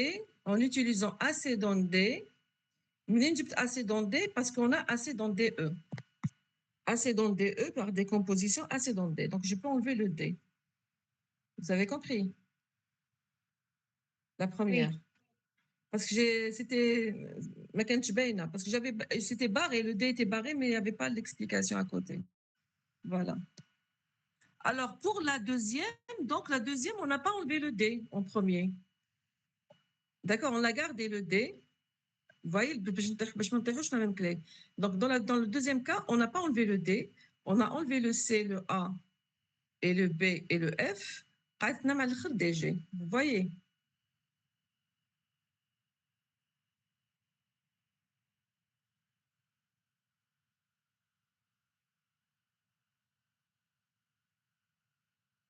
en utilisant AC dans D. AC dans D parce qu'on a AC dans DE. AC dans DE par décomposition AC dans D. Donc, je peux enlever le D. Vous avez compris? La première. Oui. Parce que c'était parce que c'était barré, le D était barré, mais il n'y avait pas l'explication à côté. Voilà. Alors, pour la deuxième, on n'a pas enlevé le D en premier. D'accord, on a gardé le D. Vous voyez, je la même clé. Donc, dans le deuxième cas, on n'a pas enlevé le D. On a enlevé le C, le A, et le B et le F. Vous voyez?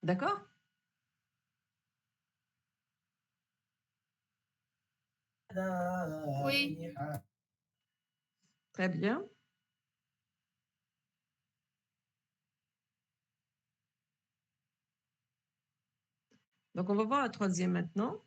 D'accord? Oui. Très bien. Donc, on va voir la troisième maintenant.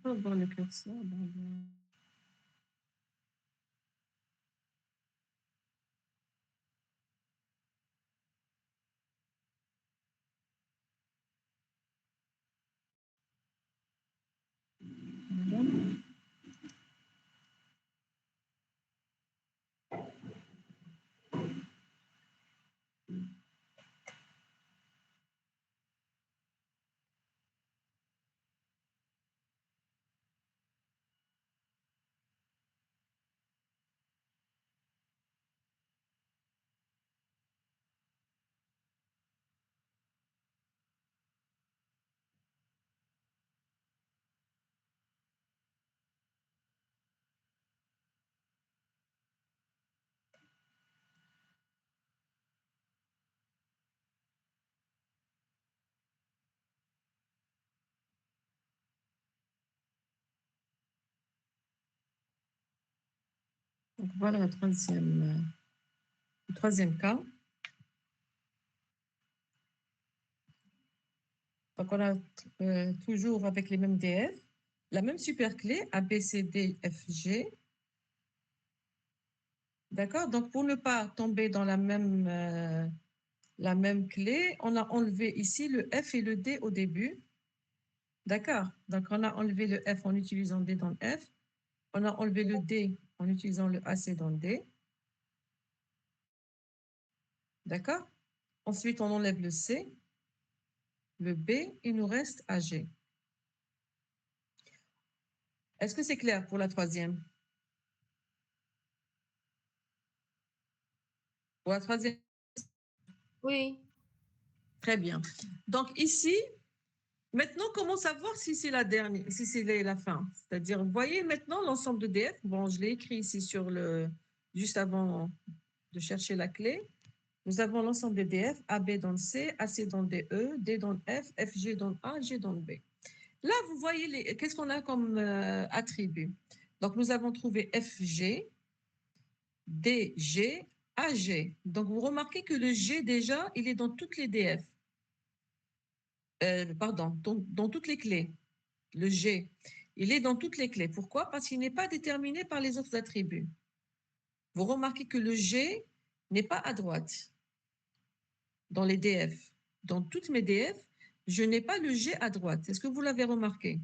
Pas voir le curseur. Donc, voilà le troisième cas. Donc, on a toujours avec les mêmes DF, la même superclé A, B, C, D, F, G. D'accord? Donc, pour ne pas tomber dans la même clé, on a enlevé ici le F et le D au début. D'accord? Donc, on a enlevé le F en utilisant D dans le F. On a enlevé le D en utilisant le AC dans le D. D'accord? Ensuite, on enlève le C, le B, il nous reste AG. Est-ce que c'est clair pour la troisième? Pour la troisième? Oui. Très bien. Donc ici, maintenant, comment savoir si c'est la dernière, si c'est la fin? C'est-à-dire, vous voyez maintenant l'ensemble de DF. Bon, je l'ai écrit ici juste avant de chercher la clé. Nous avons l'ensemble des DF, AB dans le C, AC dans le DE, D dans le F, FG dans le A, G dans le B. Là, vous voyez, qu'est-ce qu'on a comme attribut? Donc, nous avons trouvé FG, DG, AG. Donc, vous remarquez que le G, déjà, il est dans toutes les DF. Pardon, dans toutes les clés. Le G, il est dans toutes les clés. Pourquoi? Parce qu'il n'est pas déterminé par les autres attributs. Vous remarquez que le G n'est pas à droite dans les DF. Dans toutes mes DF, je n'ai pas le G à droite. Est-ce que vous l'avez remarqué?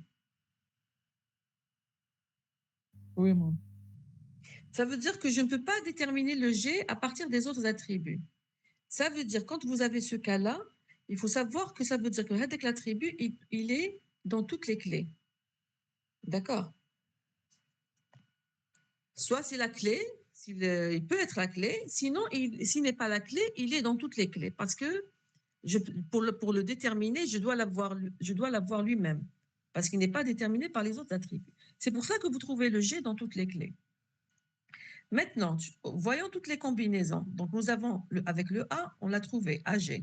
Oui, maman. Ça veut dire que je ne peux pas déterminer le G à partir des autres attributs. Ça veut dire, quand vous avez ce cas-là, il faut savoir que ça veut dire que l'attribut, il est dans toutes les clés. D'accord? Soit c'est la clé, il peut être la clé, sinon, s'il n'est pas la clé, il est dans toutes les clés. Parce que pour le déterminer, je dois l'avoir lui-même. Parce qu'il n'est pas déterminé par les autres attributs. C'est pour ça que vous trouvez le G dans toutes les clés. Maintenant, voyons toutes les combinaisons. Donc, nous avons, avec le A, on l'a trouvé, AG.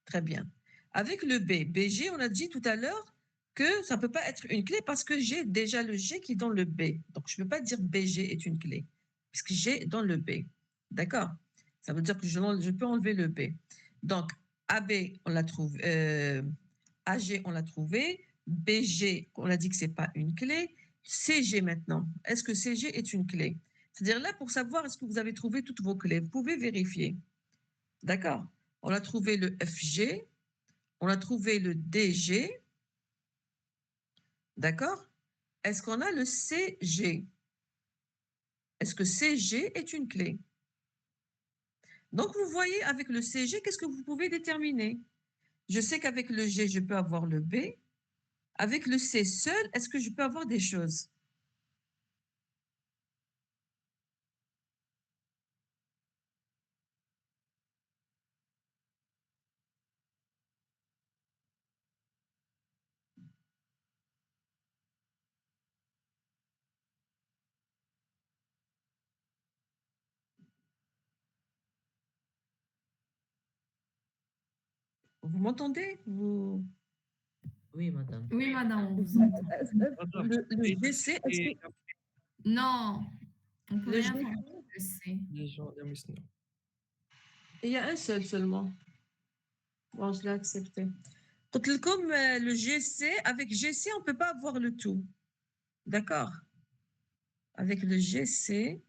Très bien. Avec le B, BG, on a dit tout à l'heure que ça ne peut pas être une clé parce que j'ai déjà le G qui est dans le B. Donc, je ne peux pas dire BG est une clé, puisque G est dans le B. D'accord? Ça veut dire que je peux enlever le B. Donc, AB, on l'a trouvé. AG, on l'a trouvé. BG, on a dit que ce n'est pas une clé. CG maintenant. Est-ce que CG est une clé? C'est-à-dire là, pour savoir est-ce que vous avez trouvé toutes vos clés, vous pouvez vérifier. D'accord. On a trouvé le FG, on a trouvé le DG. D'accord. Est-ce qu'on a le CG? Est-ce que CG est une clé? Donc, vous voyez, avec le CG, qu'est-ce que vous pouvez déterminer? Je sais qu'avec le G, je peux avoir le B. Avec le C seul, est-ce que je peux avoir des choses? Vous m'entendez? Vous... Oui, madame. Oui, madame, on vous entend. Le GC, est-ce que Non, on peut le rien GC, faire. Je sais. Les gens aiment le snow. il y a un seul seulement. Bon, je l'ai accepté. Donc, comme le GC, avec GC, on ne peut pas avoir le tout. D'accord? Avec le GC,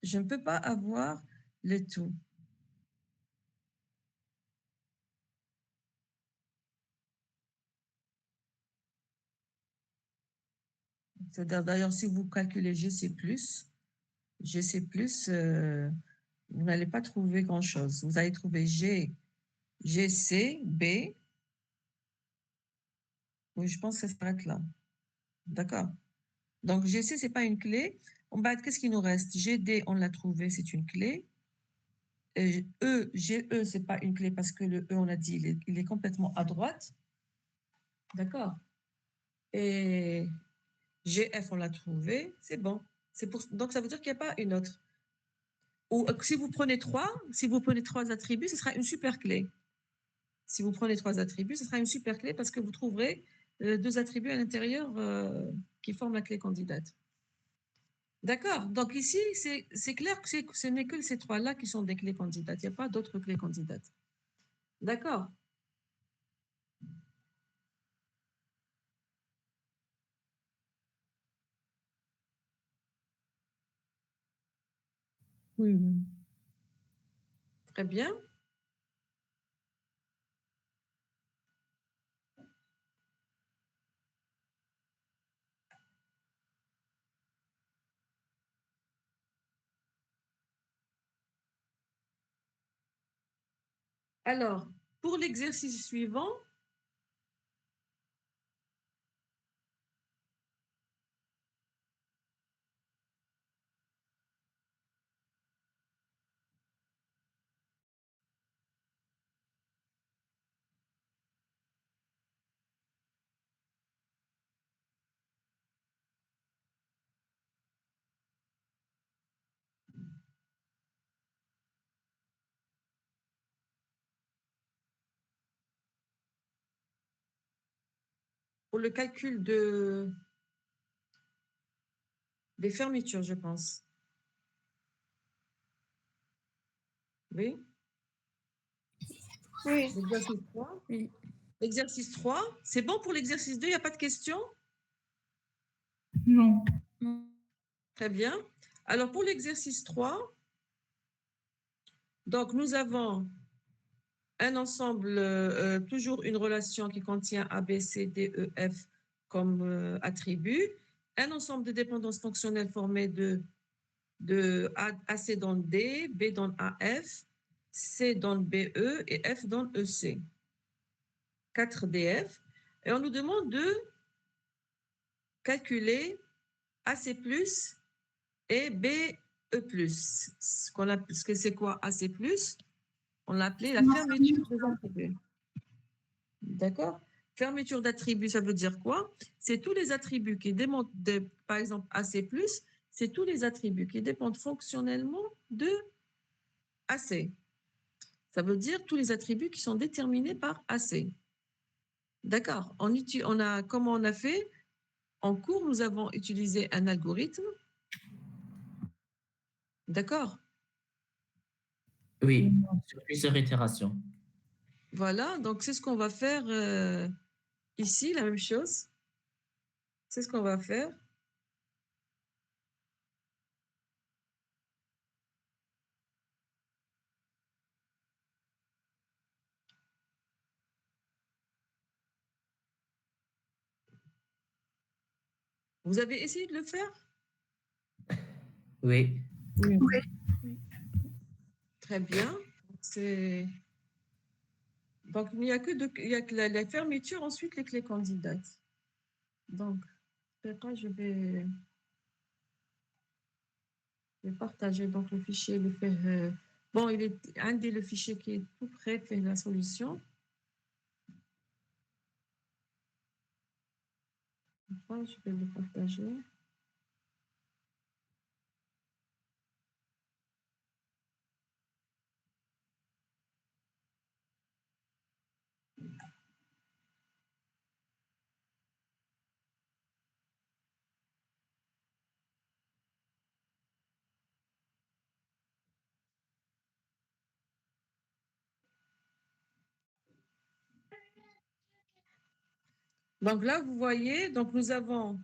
je ne peux pas avoir le tout. C'est-à-dire, d'ailleurs, si vous calculez GC+, vous n'allez pas trouver grand-chose. Vous allez trouver G, GC, B. Oui, je pense que ça s'arrête là. D'accord. Donc, GC, ce n'est pas une clé. Qu'est-ce qui nous reste? GD, on l'a trouvé, c'est une clé. GE, ce n'est pas une clé parce que le E, on a dit, il est complètement à droite. D'accord. Et GF, on l'a trouvé, c'est bon. Donc, ça veut dire qu'il n'y a pas une autre. Ou si vous prenez trois attributs, ce sera une super clé. Si vous prenez trois attributs, ce sera une super clé parce que vous trouverez deux attributs à l'intérieur qui forment la clé candidate. D'accord. Donc ici, c'est clair que ce n'est que ces trois-là qui sont des clés candidates. Il n'y a pas d'autres clés candidates. D'accord. Oui, oui. Très bien. Alors, pour l'exercice suivant, pour le calcul des fermetures, je pense. Oui. Oui. L'exercice 3. Oui. L'exercice 3. C'est bon pour l'exercice 2, il n'y a pas de question? Non. Très bien. Alors, pour l'exercice 3, donc nous avons un ensemble, toujours une relation qui contient A, B, C, D, E, F comme attributs, un ensemble de dépendances fonctionnelles formées de AC dans D, B dans AF, C dans BE et F dans EC. 4 DF. Et on nous demande de calculer AC+, et BE+. Ce que c'est quoi AC+? On l'a appelé la fermeture des attributs. D'accord? Fermeture d'attributs, ça veut dire quoi? C'est tous les attributs qui dépendent, par exemple, AC+, c'est tous les attributs qui dépendent fonctionnellement de AC. Ça veut dire tous les attributs qui sont déterminés par AC. D'accord? Comment on a fait? En cours, nous avons utilisé un algorithme. D'accord? Oui, sur plusieurs itérations. Voilà, donc c'est ce qu'on va faire ici, la même chose. C'est ce qu'on va faire. Vous avez essayé de le faire? Oui. Oui. Très bien. Donc, il n'y a que la fermeture, ensuite les clés candidates. Donc, je vais partager donc le fichier, le faire. Bon, il est un des le fichier qui est tout prêt, fait la solution. Enfin, je vais le partager. Donc là, vous voyez, donc nous avons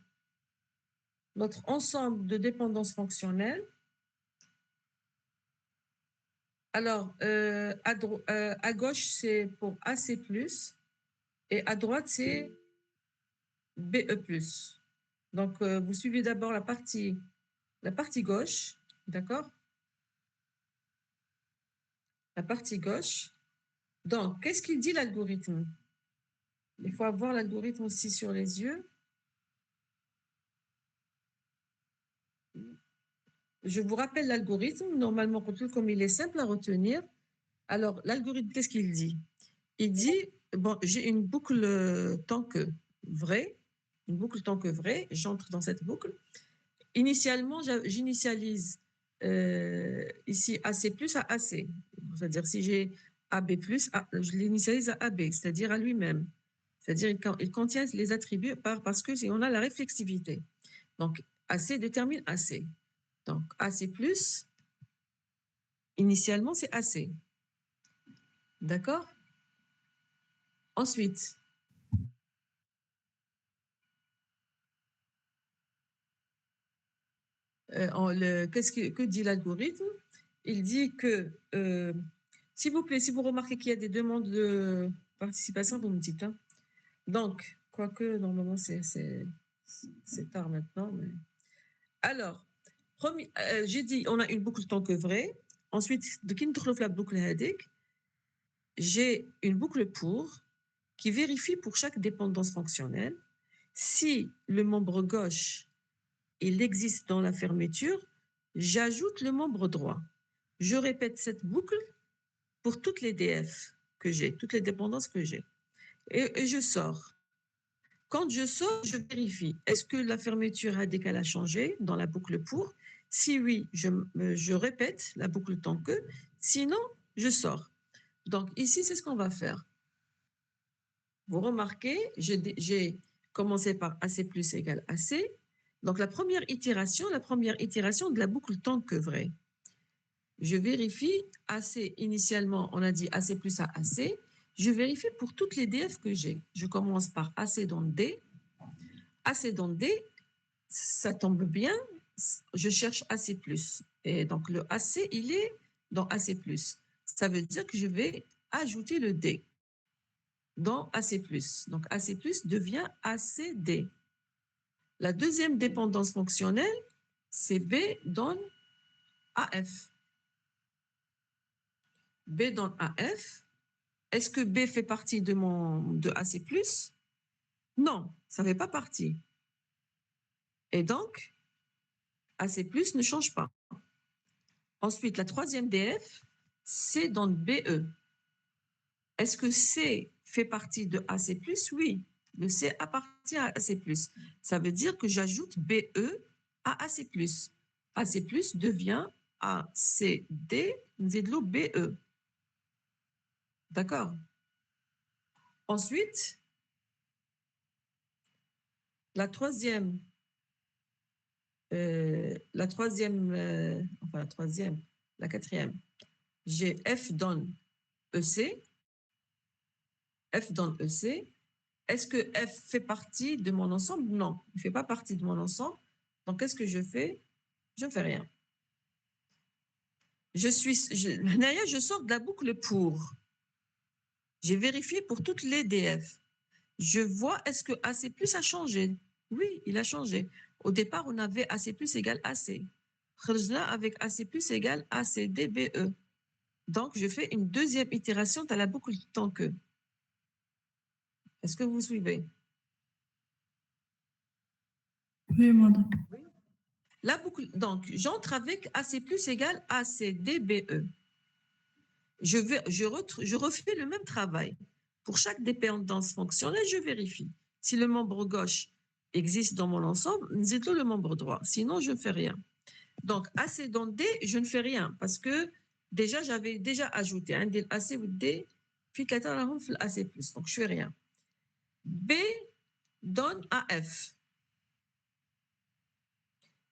notre ensemble de dépendances fonctionnelles. Alors, à gauche, c'est pour AC+, et à droite, c'est BE+. Donc, vous suivez d'abord la partie gauche, d'accord? La partie gauche. Donc, qu'est-ce qu'il dit l'algorithme? Il faut avoir l'algorithme aussi sur les yeux. Je vous rappelle l'algorithme, normalement, comme il est simple à retenir. Alors, l'algorithme, qu'est-ce qu'il dit? Il dit, bon, j'ai une boucle tant que vraie, j'entre dans cette boucle. Initialement, j'initialise ici AC+ à AC. C'est-à-dire, si j'ai AB+, je l'initialise à AB, c'est-à-dire à lui-même. C'est-à-dire, il contient les attributs parce que on a la réflexivité. Donc, AC détermine AC. Donc, AC+, initialement, c'est AC. D'accord? Ensuite, que dit l'algorithme? Il dit que, s'il vous plaît, si vous remarquez qu'il y a des demandes de participation, vous me dites. Hein. Donc, quoique, normalement, c'est tard maintenant. Mais... Alors, j'ai dit, on a une boucle tant que vraie. Ensuite, de qui nous la boucle هذيك, j'ai une boucle pour qui vérifie pour chaque dépendance fonctionnelle si le membre gauche il existe dans la fermeture, j'ajoute le membre droit. Je répète cette boucle pour toutes les DF que j'ai, toutes les dépendances que j'ai. Et je sors. Quand je sors, je vérifie. Est-ce que la fermeture a décalé a changé dans la boucle pour? Si oui, je répète la boucle tant que. Sinon, je sors. Donc ici, c'est ce qu'on va faire. Vous remarquez, j'ai commencé par AC plus égale AC. Donc la première itération de la boucle tant que vrai. Je vérifie AC, initialement, on a dit AC plus à AC. Je vérifie pour toutes les DF que j'ai. Je commence par AC dans D. AC dans D, ça tombe bien. Je cherche AC plus. Et donc le AC, il est dans AC plus. Ça veut dire que je vais ajouter le D dans AC+. Donc, AC+, devient ACD. La deuxième dépendance fonctionnelle, c'est B dans AF. B dans AF. Est-ce que B fait partie de AC+? Non, ça ne fait pas partie. Et donc, AC+, ne change pas. Ensuite, la troisième DF, c'est dans BE. Est-ce que C fait partie de AC+? Oui, le C appartient à AC+. Ça veut dire que j'ajoute BE à AC+. AC+, devient ACD Zedlo BE. D'accord? Ensuite, la quatrième, j'ai F dans EC. F dans EC. Est-ce que F fait partie de mon ensemble? Non, il ne fait pas partie de mon ensemble. Donc, qu'est-ce que je fais? Je ne fais rien. Je sors de la boucle pour. J'ai vérifié pour toutes les DF. Je vois, est-ce que AC+ a changé? Oui, il a changé. Au départ, on avait AC plus égale AC. خرجنا avec AC plus égale AC DBE. Donc, je fais une deuxième itération dans la boucle tant que. Est-ce que vous suivez? Oui, madame. La boucle, donc, j'entre avec AC plus égale AC DBE. Je refais le même travail. Pour chaque dépendance fonctionnelle, je vérifie. Si le membre gauche existe dans mon ensemble, c'est le membre droit. Sinon, je ne fais rien. Donc, AC dans D, je ne fais rien parce que déjà, j'avais déjà ajouté un AC ou D, puis AC+. Donc, je ne fais rien. B donne AF.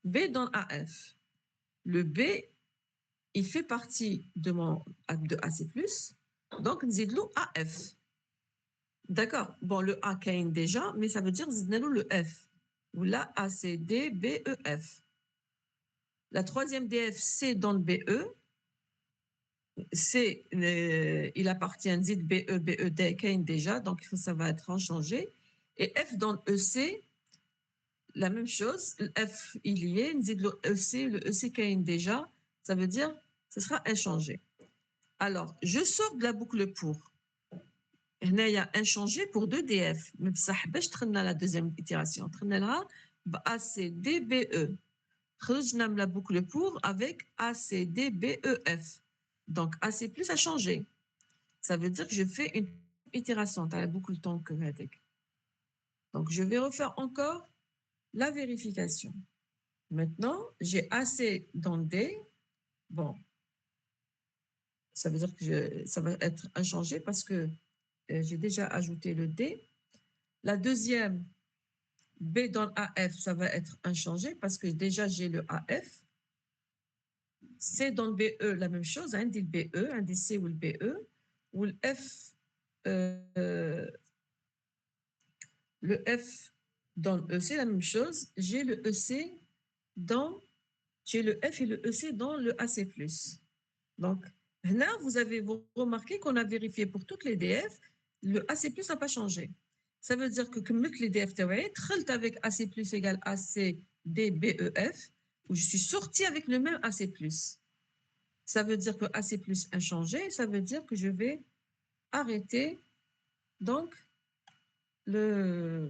B donne AF. Le B, il fait partie de AC+. Donc, nous AF. D'accord. Bon, le A caïn déjà, mais ça veut dire le F. Ou là, A, C, D, B, E, F. La troisième DF, C dans le BE. C, il appartient à BE, BE, D, caïn déjà, donc ça va être inchangé. Et F dans le EC, la même chose. Le F, il y est. Le EC caïn déjà, ça veut dire ce sera inchangé. Alors, je sors de la boucle pour. Il y a inchangé pour 2 DF. Mais ça je la deuxième itération. ACDBE. Je la boucle pour avec ACDBEF. Donc, AC plus a changé. Ça veut dire que je fais une itération dans la boucle tant que Donc, je vais refaire encore la vérification. Maintenant, j'ai AC dans D. Bon, ça veut dire que ça va être inchangé parce que j'ai déjà ajouté le D. La deuxième, B dans AF, ça va être inchangé parce que déjà j'ai le AF. C dans le BE, la même chose, un dit le BE, un dit C ou le BE, ou le F, dans le EC, la même chose, j'ai le EC j'ai le F et le EC dans le AC+. Donc, là, vous avez remarqué qu'on a vérifié pour toutes les DF, le AC+ n'a pas changé. Ça veut dire que comme les DF تخلت avec AC+ égale AC DBEF, où je suis sortie avec le même AC+. Ça veut dire que AC+ inchangé, ça veut dire que je vais arrêter donc le...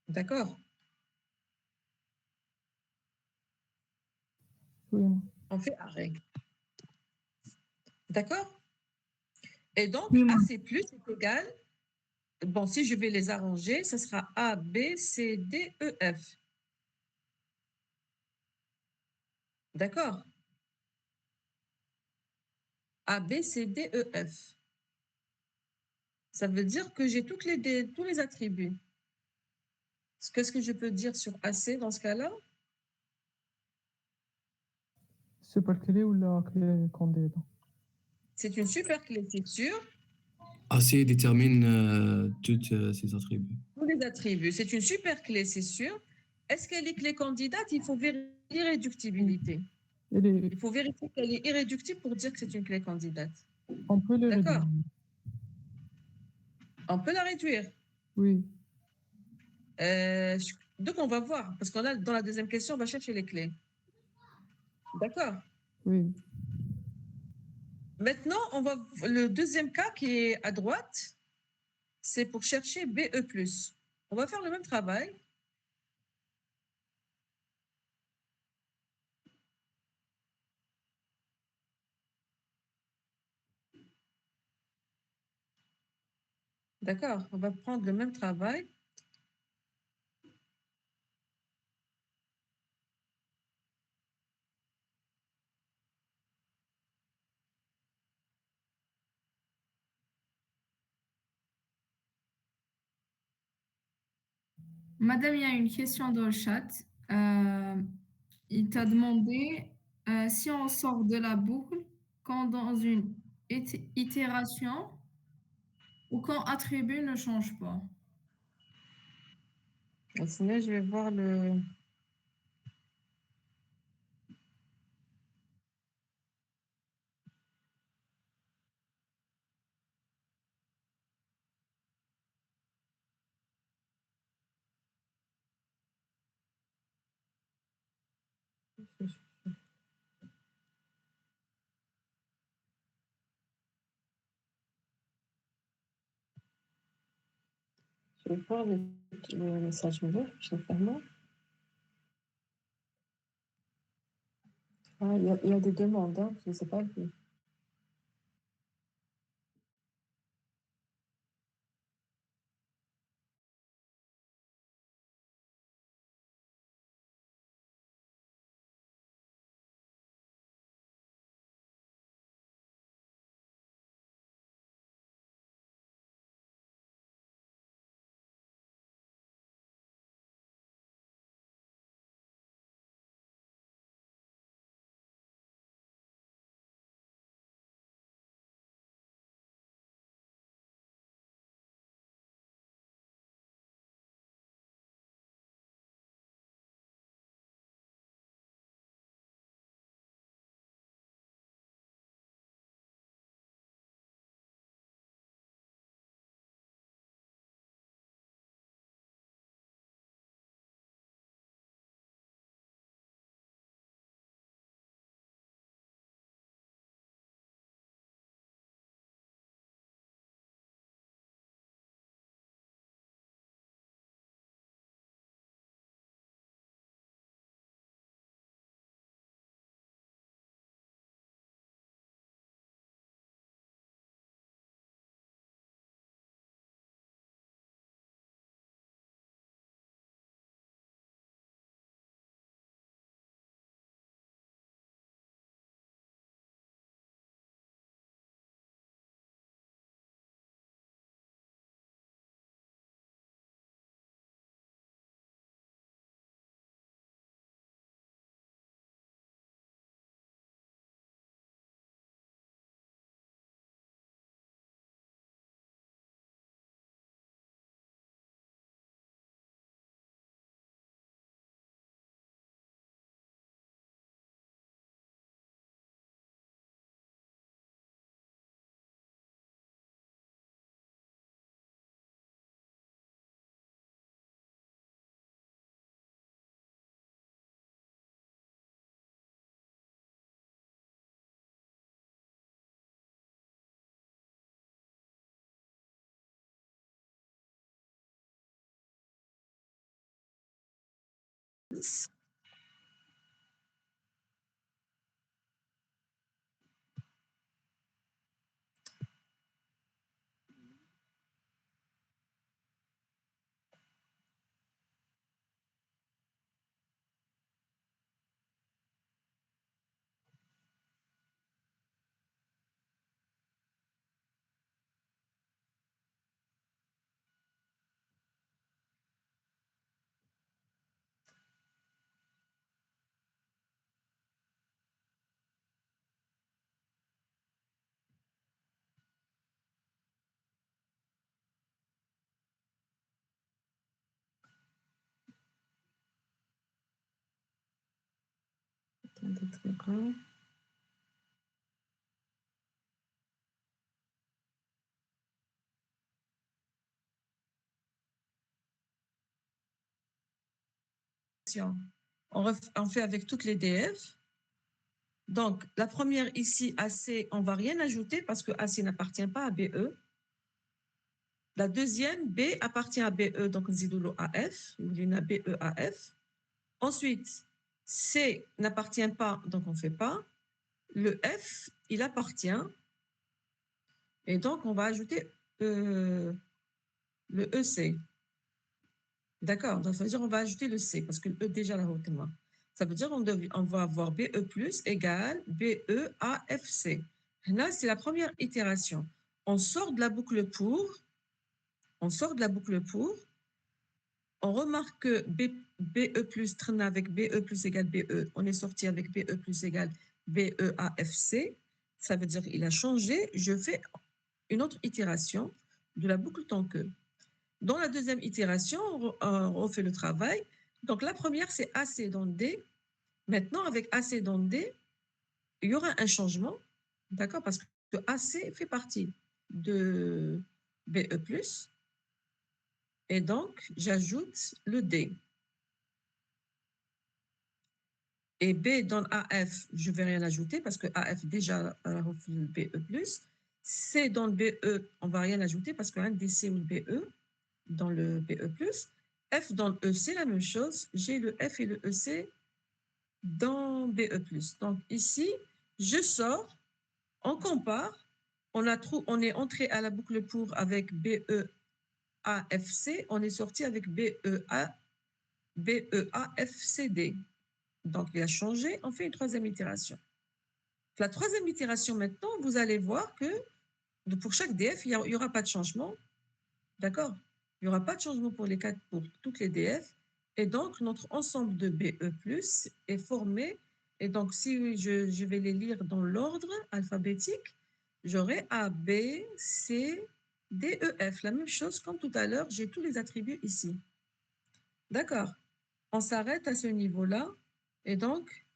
D'accord? Oui. On fait arrêt. D'accord? Et donc, Oui, AC+ est égal, bon, si je vais les arranger, ce sera A, B, C, D, E, F. D'accord? A, B, C, D, E, F. Ça veut dire que j'ai tous les attributs. Qu'est-ce que je peux dire sur AC dans ce cas-là? Super clé ou la clé candidate? C'est une super clé, c'est sûr. AC détermine tous ses attributs. Tous les attributs. C'est une super clé, c'est sûr. Est-ce qu'elle est clé candidate? Il faut vérifier l'irréductibilité. Il faut vérifier qu'elle est irréductible pour dire que c'est une clé candidate. On peut le D'accord. réduire. On peut la réduire. Oui. Donc, on va voir, parce qu'on a dans la deuxième question, on va chercher les clés. D'accord. Oui. Maintenant, le deuxième cas qui est à droite, c'est pour chercher BE+. On va faire le même travail. D'accord, on va prendre le même travail. Madame, il y a une question dans le chat. Il t'a demandé si on sort de la boucle quand dans une itération ou quand attribut ne change pas. Sinon, je vais voir le... Je vais voir le message ouvert, je vais fermer. Ah, il y a des demandes, hein, je ne sais pas vu. Attendez, très bien. On fait avec toutes les DF. Donc, la première ici, AC, on ne va rien ajouter parce que AC n'appartient pas à BE. La deuxième, B appartient à BE, donc Zidoulo AF, il a BE AF. Ensuite, C n'appartient pas, donc on ne fait pas. Le F, il appartient. Et donc, on va ajouter le EC. D'accord, donc ça veut dire qu'on va ajouter le C, parce que le E déjà là, ça veut dire qu'on va avoir BE plus égale BE AFC. Là, c'est la première itération. On sort de la boucle pour, on remarque que BE plus traîne avec BE plus égale BE. On est sorti avec BE plus égale BE AFC. Ça veut dire qu'il a changé. Je fais une autre itération de la boucle tant que. Dans la deuxième itération, on refait le travail. Donc, la première, c'est AC dans D. Maintenant, avec AC dans D, il y aura un changement, d'accord, parce que AC fait partie de BE+, et donc, j'ajoute le D. Et B dans AF, je ne vais rien ajouter parce que AF déjà le BE+. C dans le BE, on ne va rien ajouter parce qu'un des C ou le BE dans le BE+. F dans le EC, la même chose. J'ai le F et le EC dans BE+. Donc ici, je sors, on compare, on est entré à la boucle pour avec BEAFC, on est sorti avec BEAFCD. Donc, il a changé, on fait une troisième itération. La troisième itération, maintenant, vous allez voir que pour chaque DF, il n'y aura pas de changement. D'accord? Il n'y aura pas de changement pour toutes les DF. Et donc, notre ensemble de BE+, est formé. Et donc, si je vais les lire dans l'ordre alphabétique, j'aurai A, B, C, D, E, F. La même chose comme tout à l'heure, j'ai tous les attributs ici. D'accord? On s'arrête à ce niveau-là. Et donc,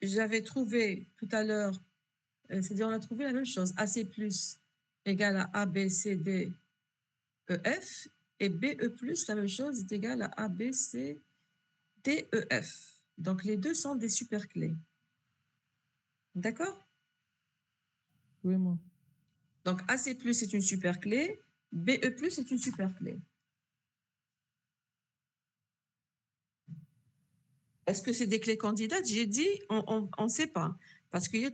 j'avais trouvé tout à l'heure, c'est-à-dire on a trouvé la même chose, AC plus égale à A, B, C, D, E, F, et BE plus, la même chose, est égale à A, B, C, D, E, F. Donc, les deux sont des superclés. D'accord? Oui, moi. Donc, AC plus est une superclé, BE plus est une superclé. Est-ce que c'est des clés candidates? J'ai dit, on ne sait pas. Parce qu'une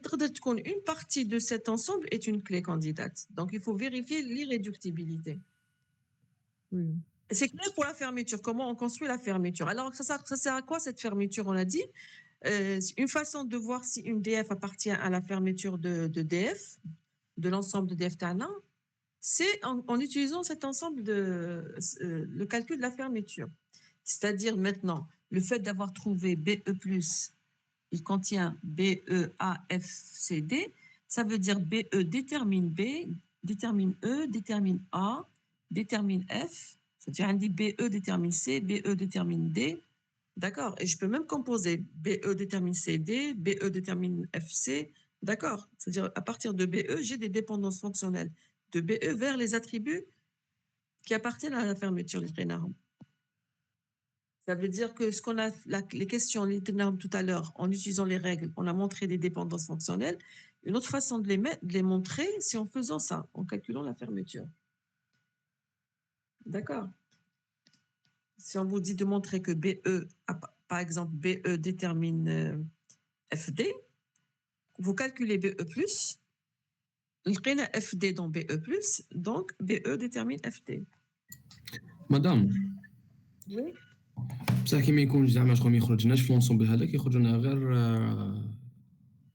partie de cet ensemble est une clé candidate. Donc, il faut vérifier l'irréductibilité. Oui. C'est clair pour la fermeture. Comment on construit la fermeture? Alors, ça sert à quoi cette fermeture? On a dit, une façon de voir si une DF appartient à la fermeture de DF, de l'ensemble de DF Tana, c'est en utilisant cet ensemble le calcul de la fermeture. C'est-à-dire maintenant, le fait d'avoir trouvé BE+, il contient BEAFCD, ça veut dire BE détermine B, détermine E, détermine A, détermine F, c'est-à-dire on dit BE détermine C, BE détermine D, d'accord? Et je peux même composer BE détermine CD, BE détermine FC, d'accord? C'est-à-dire à partir de BE, j'ai des dépendances fonctionnelles de BE vers les attributs qui appartiennent à la fermeture linéaire. Ça veut dire que ce qu'on a, les questions linéaires tout à l'heure, en utilisant les règles, on a montré des dépendances fonctionnelles. Une autre façon de les montrer, c'est en faisant ça, en calculant la fermeture. D'accord? Si on vous dit de montrer que BE, par exemple, BE détermine FD, vous calculez BE+, le FD dans BE+, donc BE détermine FD. مدام Oui. بصح كي ما يكونش زعما شغل ما يخرجناش في لونسومبل هذاك يخرجونا غير ما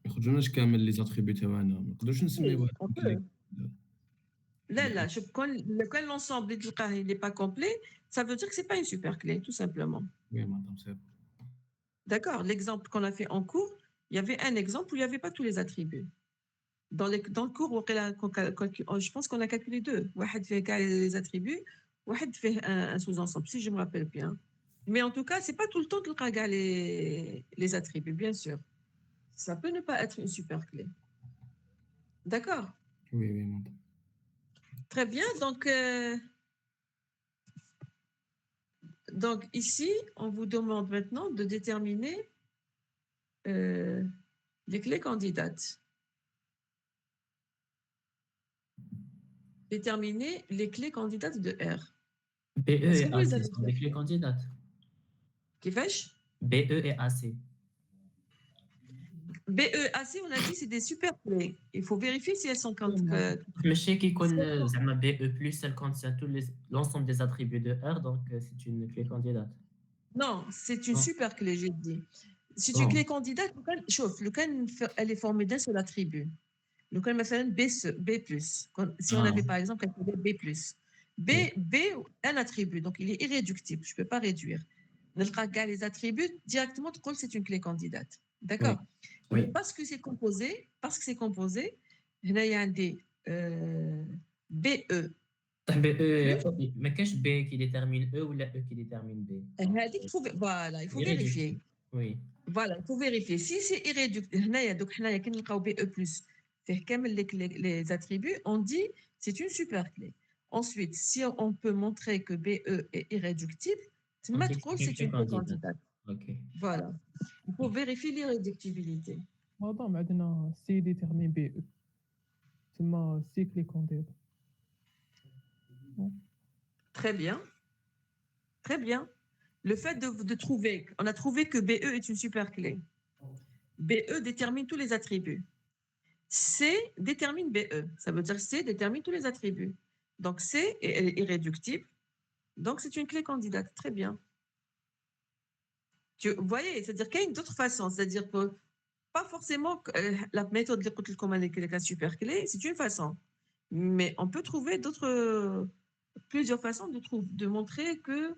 يخرجوناش كامل لي زاتريبي تاعنا ما نقدروش نسميوها On peut. Là, quand l'ensemble n'est pas complet, ça veut dire que ce n'est pas une superclé, tout simplement. Oui, madame, c'est bon. D'accord? L'exemple qu'on a fait en cours, il y avait un exemple où il n'y avait pas tous les attributs. Dans le cours, je pense qu'on a calculé deux. Wahed fait les attributs, Wahed fait un sous-ensemble, si je me rappelle bien. Mais en tout cas, ce n'est pas tout le temps que les attributs, bien sûr. Ça peut ne pas être une superclé. D'accord? Oui, oui, madame. Très bien, donc ici, on vous demande maintenant de déterminer les clés candidates. Déterminer les clés candidates de R. BE et AC sont des clés candidates. Qui fait? BE et AC. BE, AC, on a dit c'est des super clés. Il faut vérifier si elles sont candidates. Mais je sais qu'il connaît BE+, elle contient l'ensemble des attributs de R, donc c'est une clé candidate. Non, c'est une super clé, j'ai dit. C'est une clé candidate, elle est formée d'un seul attribut. Donc, elle m'a fait un B+. Si on avait, par exemple, calculé B+. B, un attribut, donc il est irréductible, je ne peux pas réduire. Les attributs, directement, c'est une clé candidate. D'accord? Oui. Parce que c'est composé, il y a un des BE. Mais qu'est-ce B qui détermine E ou la E qui détermine B? Voilà, il faut vérifier. Oui. Voilà, il faut vérifier. Si c'est irréductible, les attributs, on dit c'est une super clé. Ensuite, si on peut montrer que BE est irréductible, c'est une clé candidate. Ok. Voilà. Il faut vérifier l'irréductibilité. هذا عندنا سي ديتيرمين بي او تما سي كلي كونديدا. Très bien. Très bien. Le fait de trouver, on a trouvé que BE est une super clé. BE détermine tous les attributs. C détermine BE. Ça veut dire C détermine tous les attributs. Donc C est irréductible. Donc c'est une clé candidate. Très bien. Vous voyez, c'est-à-dire qu'il y a une autre façon. C'est-à-dire que pas forcément la méthode de la super clé, c'est une façon. Mais on peut trouver plusieurs façons de montrer que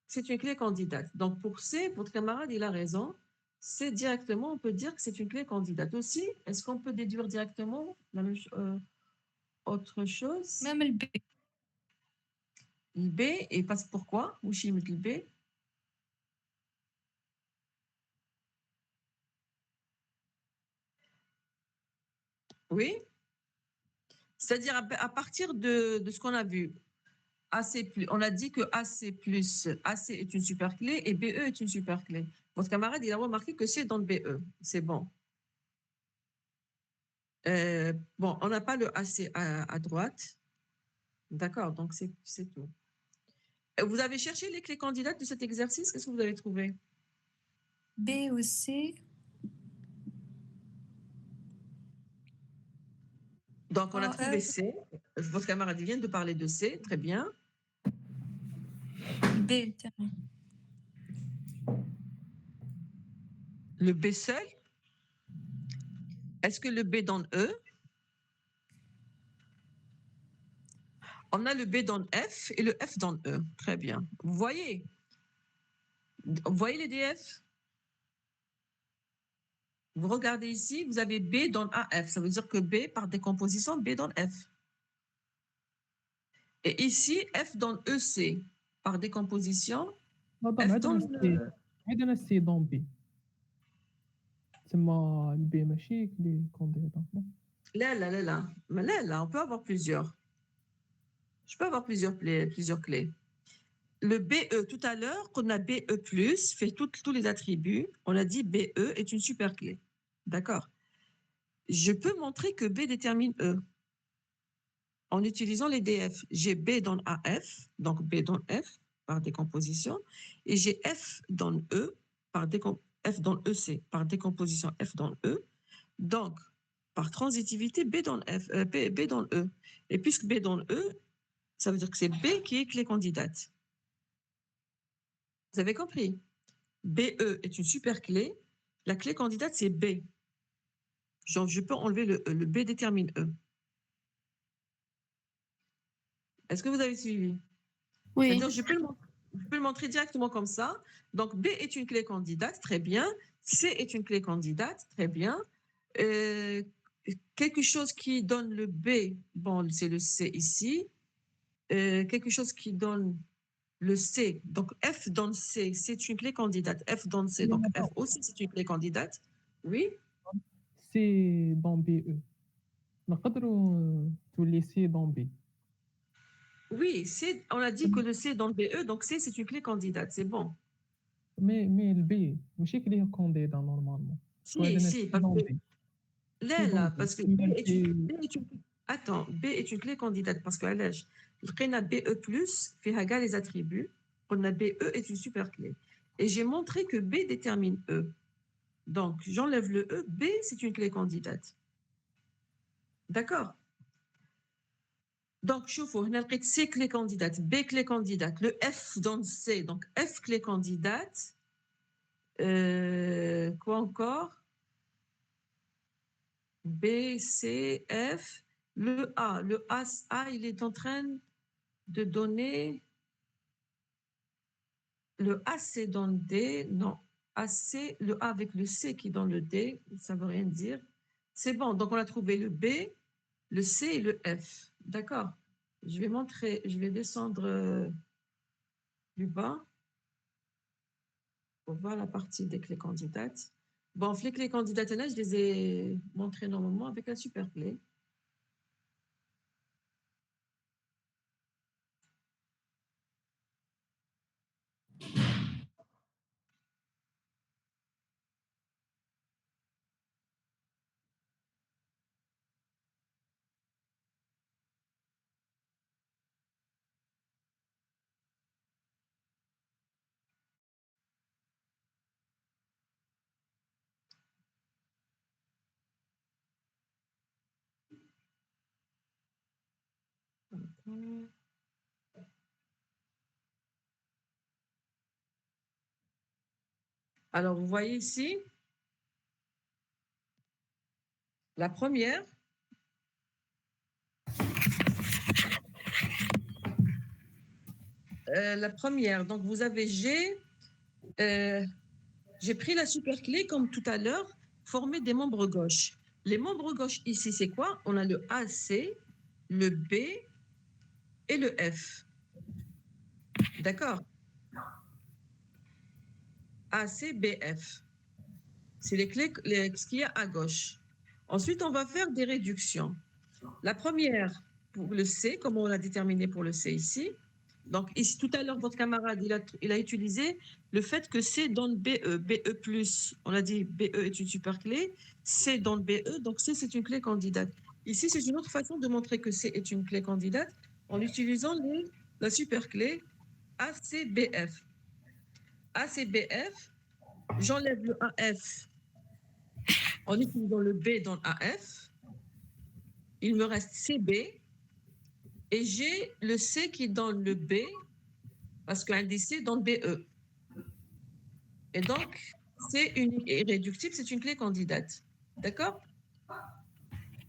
c'est une clé candidate. Donc, pour C, votre camarade, il a raison. C'est directement, on peut dire que c'est une clé candidate. Aussi, est-ce qu'on peut déduire directement autre chose? Même le B. Le B, et parce pourquoi? Ou chimie le B? Oui. C'est-à-dire à partir de ce qu'on a vu, on a dit que AC est une super clé et BE est une super clé. Votre camarade, il a remarqué que c'est dans le BE. C'est bon. Bon, on n'a pas le AC à droite. D'accord, donc c'est tout. Vous avez cherché les clés candidates de cet exercice? Qu'est-ce que vous avez trouvé? B ou C. Donc, on a Ah, trouvé C. Votre camarade vient de parler de C. Très bien. B, terminé. Le B seul? Est-ce que le B dans E? On a le B dans F et le F dans E. Très bien. Vous voyez les DF? Vous regardez ici, vous avez B dans AF. Ça veut dire que B, par décomposition, B dans F. Et ici, F dans EC. Par décomposition, F dans عندنا سي دون بي تما البي ماشي كلي كونديدا. Là, on peut avoir plusieurs. Je peux avoir plusieurs clés. Le BE, tout à l'heure, qu'on a BE+, fait tous les attributs, on a dit BE est une super clé. D'accord. Je peux montrer que B détermine E en utilisant les DF. J'ai B dans AF, donc B dans F, par décomposition, et j'ai F dans E, F dans EC, par décomposition F dans E. Donc, par transitivité, B dans B dans E. Et puisque B dans E, ça veut dire que c'est B qui est clé candidate. Vous avez compris? BE est une super clé. La clé candidate, c'est B. Genre, je peux enlever le B détermine E. Est-ce que vous avez suivi? Oui. C'est-à-dire, je peux le montrer directement comme ça. Donc, B est une clé candidate, très bien. C est une clé candidate, très bien. Quelque chose qui donne le B, bon, c'est le C ici. Quelque chose qui donne le C, donc F dans C, c'est une clé candidate. F dans C, donc F aussi, c'est une clé candidate. Oui. سي دون بي او نقدروا تولي سي دون بي. Oui, on a dit que le C dans le BE, donc C, c'est une clé candidate, c'est bon. مي البي ماشي كلي كونديدا نورمالمون. Si, parce que là, parce que attends, B est une clé candidate parce que on a BE+, fait haga les attributs, on a BE est une super clé. Et j'ai montré que B détermine E. Donc, j'enlève le E, B, c'est une clé candidate. D'accord? Donc, شوفوا هنا لقيت C clé candidate, B clé candidate, le F dans C, donc F clé candidate. Quoi encore? B, C, F, le A. Le A, il est en train de donner le AC dans le D. Non, AC, le A avec le C qui est dans le D, ça ne veut rien dire. C'est bon, donc on a trouvé le B, le C et le F. D'accord. Je vais descendre du bas pour voir la partie des clés candidates. Bon, les clés candidates, là, je les ai montrées normalement avec la super clé. Alors, vous voyez ici, la première, donc vous avez G, j'ai pris la superclé comme tout à l'heure, former des membres gauches. Les membres gauches ici, c'est quoi? On a le AC, le B et le F. D'accord? AC, B, F. C'est les clés, ce qu'il y a à gauche. Ensuite, on va faire des réductions. La première, pour le C, comme on l'a déterminé pour le C ici. Donc, ici, tout à l'heure, votre camarade, il a utilisé le fait que C donne BE, BE+. On a dit BE est une superclé, C donne BE, donc C, c'est une clé candidate. Ici, c'est une autre façon de montrer que C est une clé candidate en utilisant la superclé ACBF. ACBF, j'enlève le AF en utilisant le B dans AF. Il me reste CB. Et j'ai le C qui donne le B, parce qu'un DC donne BE. Et donc, C unique et irréductible, c'est une clé candidate. D'accord?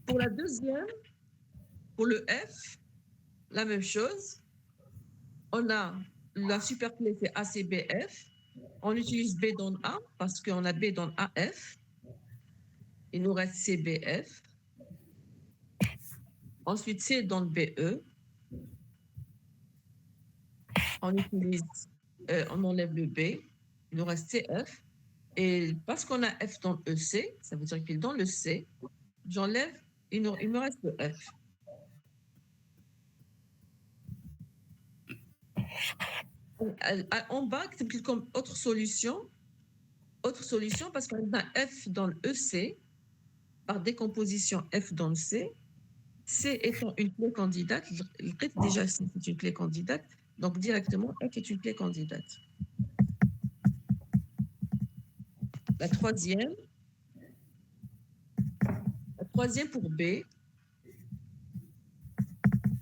Pour la deuxième, pour le F, la même chose. On a la superclé, c'est ACBF. On utilise B dans A, parce qu'on a B dans AF. Il nous reste CBF. Ensuite, C dans BE. On enlève le B, il nous reste CF. Et parce qu'on a F dans EC, ça veut dire qu'il est dans le C, j'enlève, il me reste le F. En bas, c'est comme autre solution parce qu'on a F dans le EC, par décomposition F dans le C, C étant une clé candidate, déjà C c'est une clé candidate, donc directement F est une clé candidate. La troisième pour B,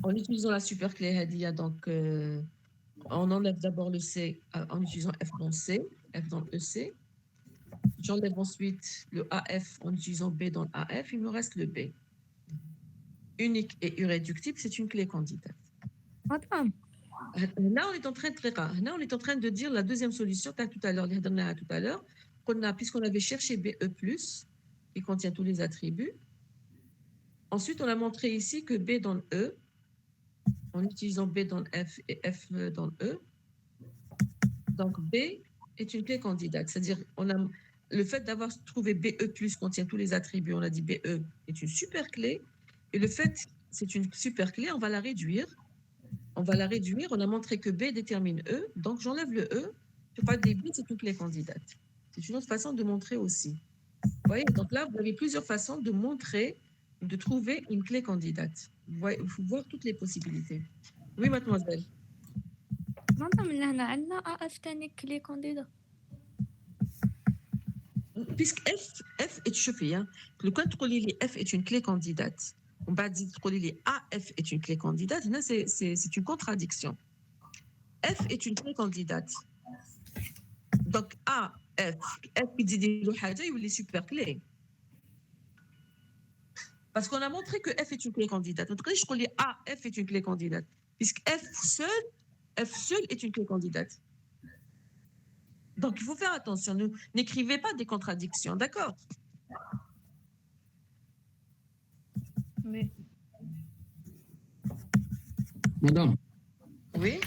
en utilisant la superclé Hadia, donc on enlève d'abord le C en utilisant F dans C, F dans EC. J'enlève ensuite le AF en utilisant B dans AF, il me reste le B. Unique et irréductible, c'est une clé candidate. Madame. Là, on est en train de dire la deuxième solution, tout à l'heure, puisqu'on avait cherché BE+, qui contient tous les attributs. Ensuite, on a montré ici que B dans E, en utilisant B dans F et F dans E. Donc, B est une clé candidate. C'est-à-dire, le fait d'avoir trouvé BE+, contient tous les attributs, on a dit BE est une super clé. Et le fait, c'est une super clé, on va la réduire. On a montré que B détermine E, donc j'enlève le E. Je parle des bits, c'est une clé candidate. C'est une autre façon de montrer aussi. Vous voyez, donc là, vous avez plusieurs façons de montrer, de trouver une clé candidate. Il faut voir toutes les possibilités. Oui, mademoiselle. Madame, là, on a AF تاني clé candidat. Puisque F est chauffé, hein. Le quand F est une clé candidate, on va dire que AF est une clé candidate, c'est une contradiction. F est une clé candidate. Donc F qui dit il est super clé. Parce qu'on a montré que F est une clé candidate. Donc, je dis F est une clé candidate. Puisque F seul est une clé candidate. Donc, il faut faire attention. N'écrivez pas des contradictions, d'accord? Oui. مدام Oui.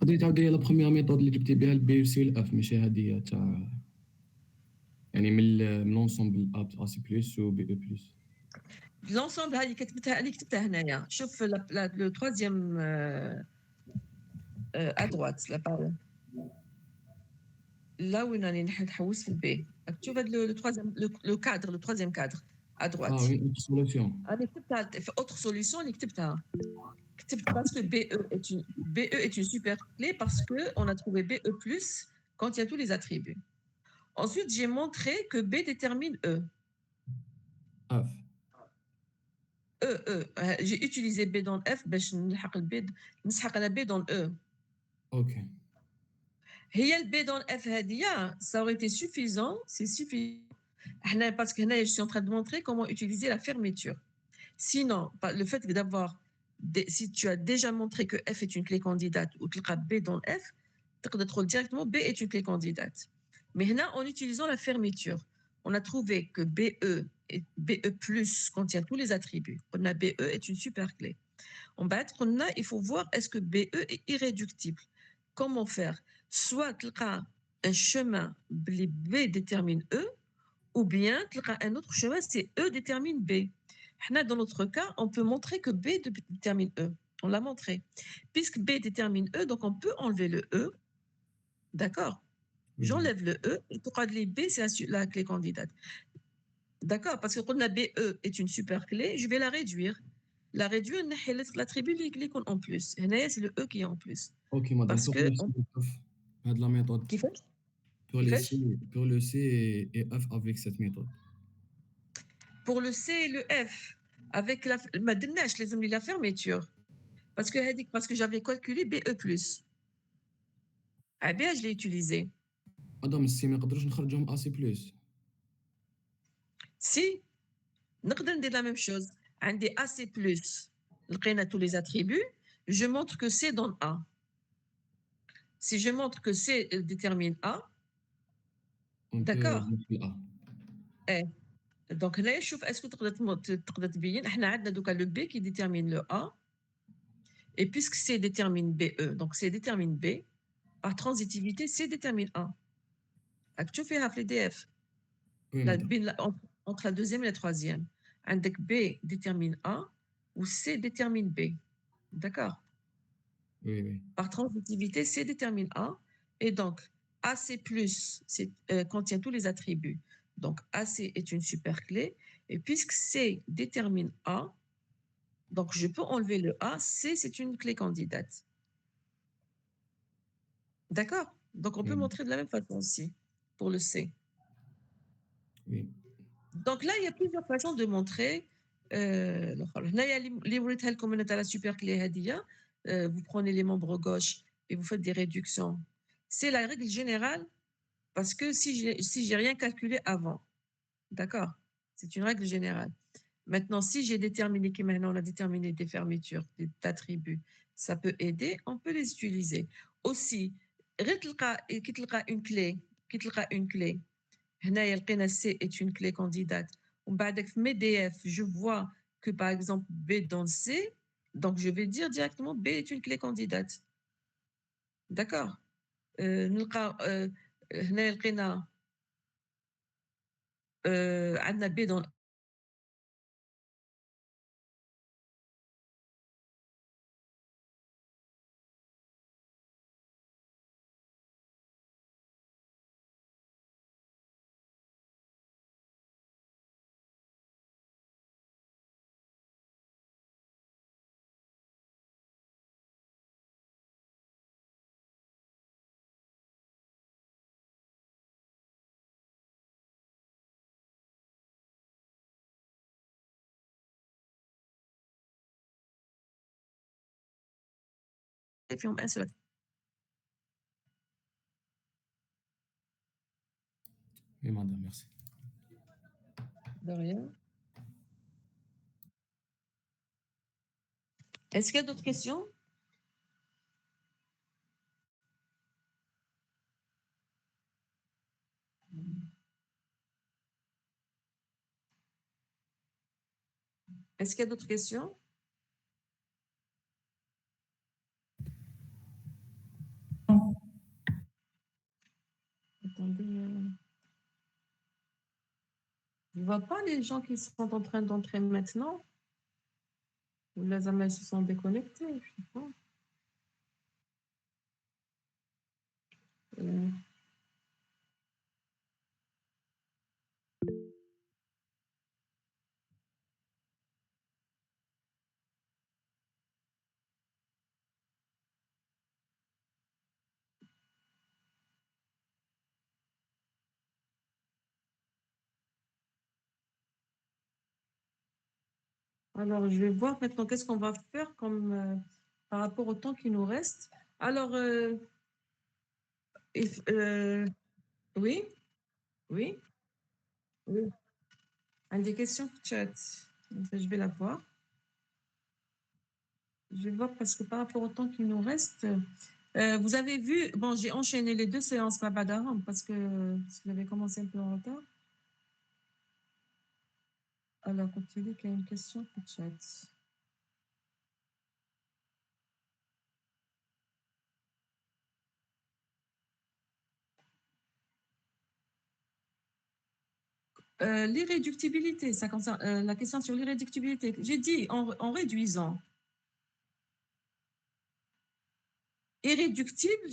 قدرتي تعاودي لي لا بروميير ميثود اللي جبتي بها البي سي والاف ماشي هذه تاع يعني من لونسومبل ا سي بلس و بي او بلس L'ensemble اللي كتبتها هنايا. شوف le troisième à droite là par là où on a نحوس في البي. Tu vois le troisième cadre à droite. اه وي سوليوشن انا كتبتها في autre solution اللي كتبتها. Parce que BE est une super clé parce qu'on a trouvé BE+, quand il y a tous les attributs. Ensuite, j'ai montré que B détermine E. اف J'ai utilisé B dans F, باش نلحق الB نسحق على B dans E. اوكي هي الB dans F هذه, ça aurait été suffisant, c'est suffisant. Parce que je suis en train de montrer comment utiliser la fermeture. Sinon, le fait d'avoir, si tu as déjà montré que F est une clé candidate ou que B dans F, tu peux directement B est une clé candidate. Mais là, en utilisant la fermeture, on a trouvé que BE plus contient tous les attributs. On a BE est une super clé. En bas, il faut voir est-ce que BE est irréductible. Comment faire? Soit tu as un chemin, B détermine E, ou bien tu as un autre chemin, c'est E détermine B. Dans notre cas, on peut montrer que B détermine E. On l'a montré. Puisque B détermine E, donc on peut enlever le E. D'accord? J'enlève le E, et pour les B, c'est la clé candidate. D'accord? Parce que quand la BE est une super clé, je vais la réduire. La réduire, l'attribut en plus. C'est le E qui est en plus. اوكي مدام Parce pour que. le C et F هاد la méthode Qui fait? pour le C et F avec cette méthode. Pour le C et le F, avec la fermeture. Parce que j'avais calculé BE+. Ah bien, je l'ai utilisé. مدام السي ما نقدروش نخرجهم AC plus. Si, نقدر ندير la même chose. عندي AC+, لقينا tous les attributs, je montre que C donne A. Si je montre que C détermine A, On peut d'accord. mettre le A. Eh. Donc là, est-ce que تقدر تبين احنا عندنا دوكا le B qui détermine le A, et puisque C détermine BE, donc C détermine B, par transitivité, C détermine A. راك تشوفيها في les DF. Oui madame. Entre la deuxième et la troisième. عندك B détermine A ou C détermine B. D'accord? Oui oui. Par transitivité, C détermine A. Et donc, AC+, contient tous les attributs. Donc, AC est une super clé. Et puisque C détermine A, donc je peux enlever le A. C, c'est une clé candidate. D'accord? Donc, on peut montrer de la même façon aussi pour le C. Oui. Donc là, il y a plusieurs façons de montrer. La super clé Hadia, vous prenez les membres gauche et vous faites des réductions. C'est la règle générale parce que si j'ai rien calculé avant, d'accord, c'est une règle générale. Maintenant, si j'ai déterminé, maintenant on a déterminé des fermetures, des attributs, ça peut aider, on peut les utiliser. Aussi, une clé, C est une clé candidate. Avec mes DF, je vois que par exemple B dans C, donc je vais dire directement B est une clé candidate. D'accord? عندنا B dans et puis on met un seul. Oui madame, merci. De rien. Est-ce qu'il y a d'autres questions? Est-ce qu'il y a d'autres questions? Attendez. Je ne vois pas les gens qui sont en train d'entrer maintenant. Les amis se sont déconnectés, je sais pas. Alors, je vais voir maintenant qu'est-ce qu'on va faire comme, par rapport au temps qui nous reste. Alors, oui, oui, oui. Un des questions chat. Je vais la voir. Je vais voir parce que par rapport au temps qui nous reste, vous avez vu, bon, j'ai enchaîné les 2 séances Babadaram parce que vous avez commencé un peu en retard. Alors, continue qu'il y a une question chat. L'irréductibilité, ça concerne la question sur l'irréductibilité. J'ai dit en réduisant. Irréductible,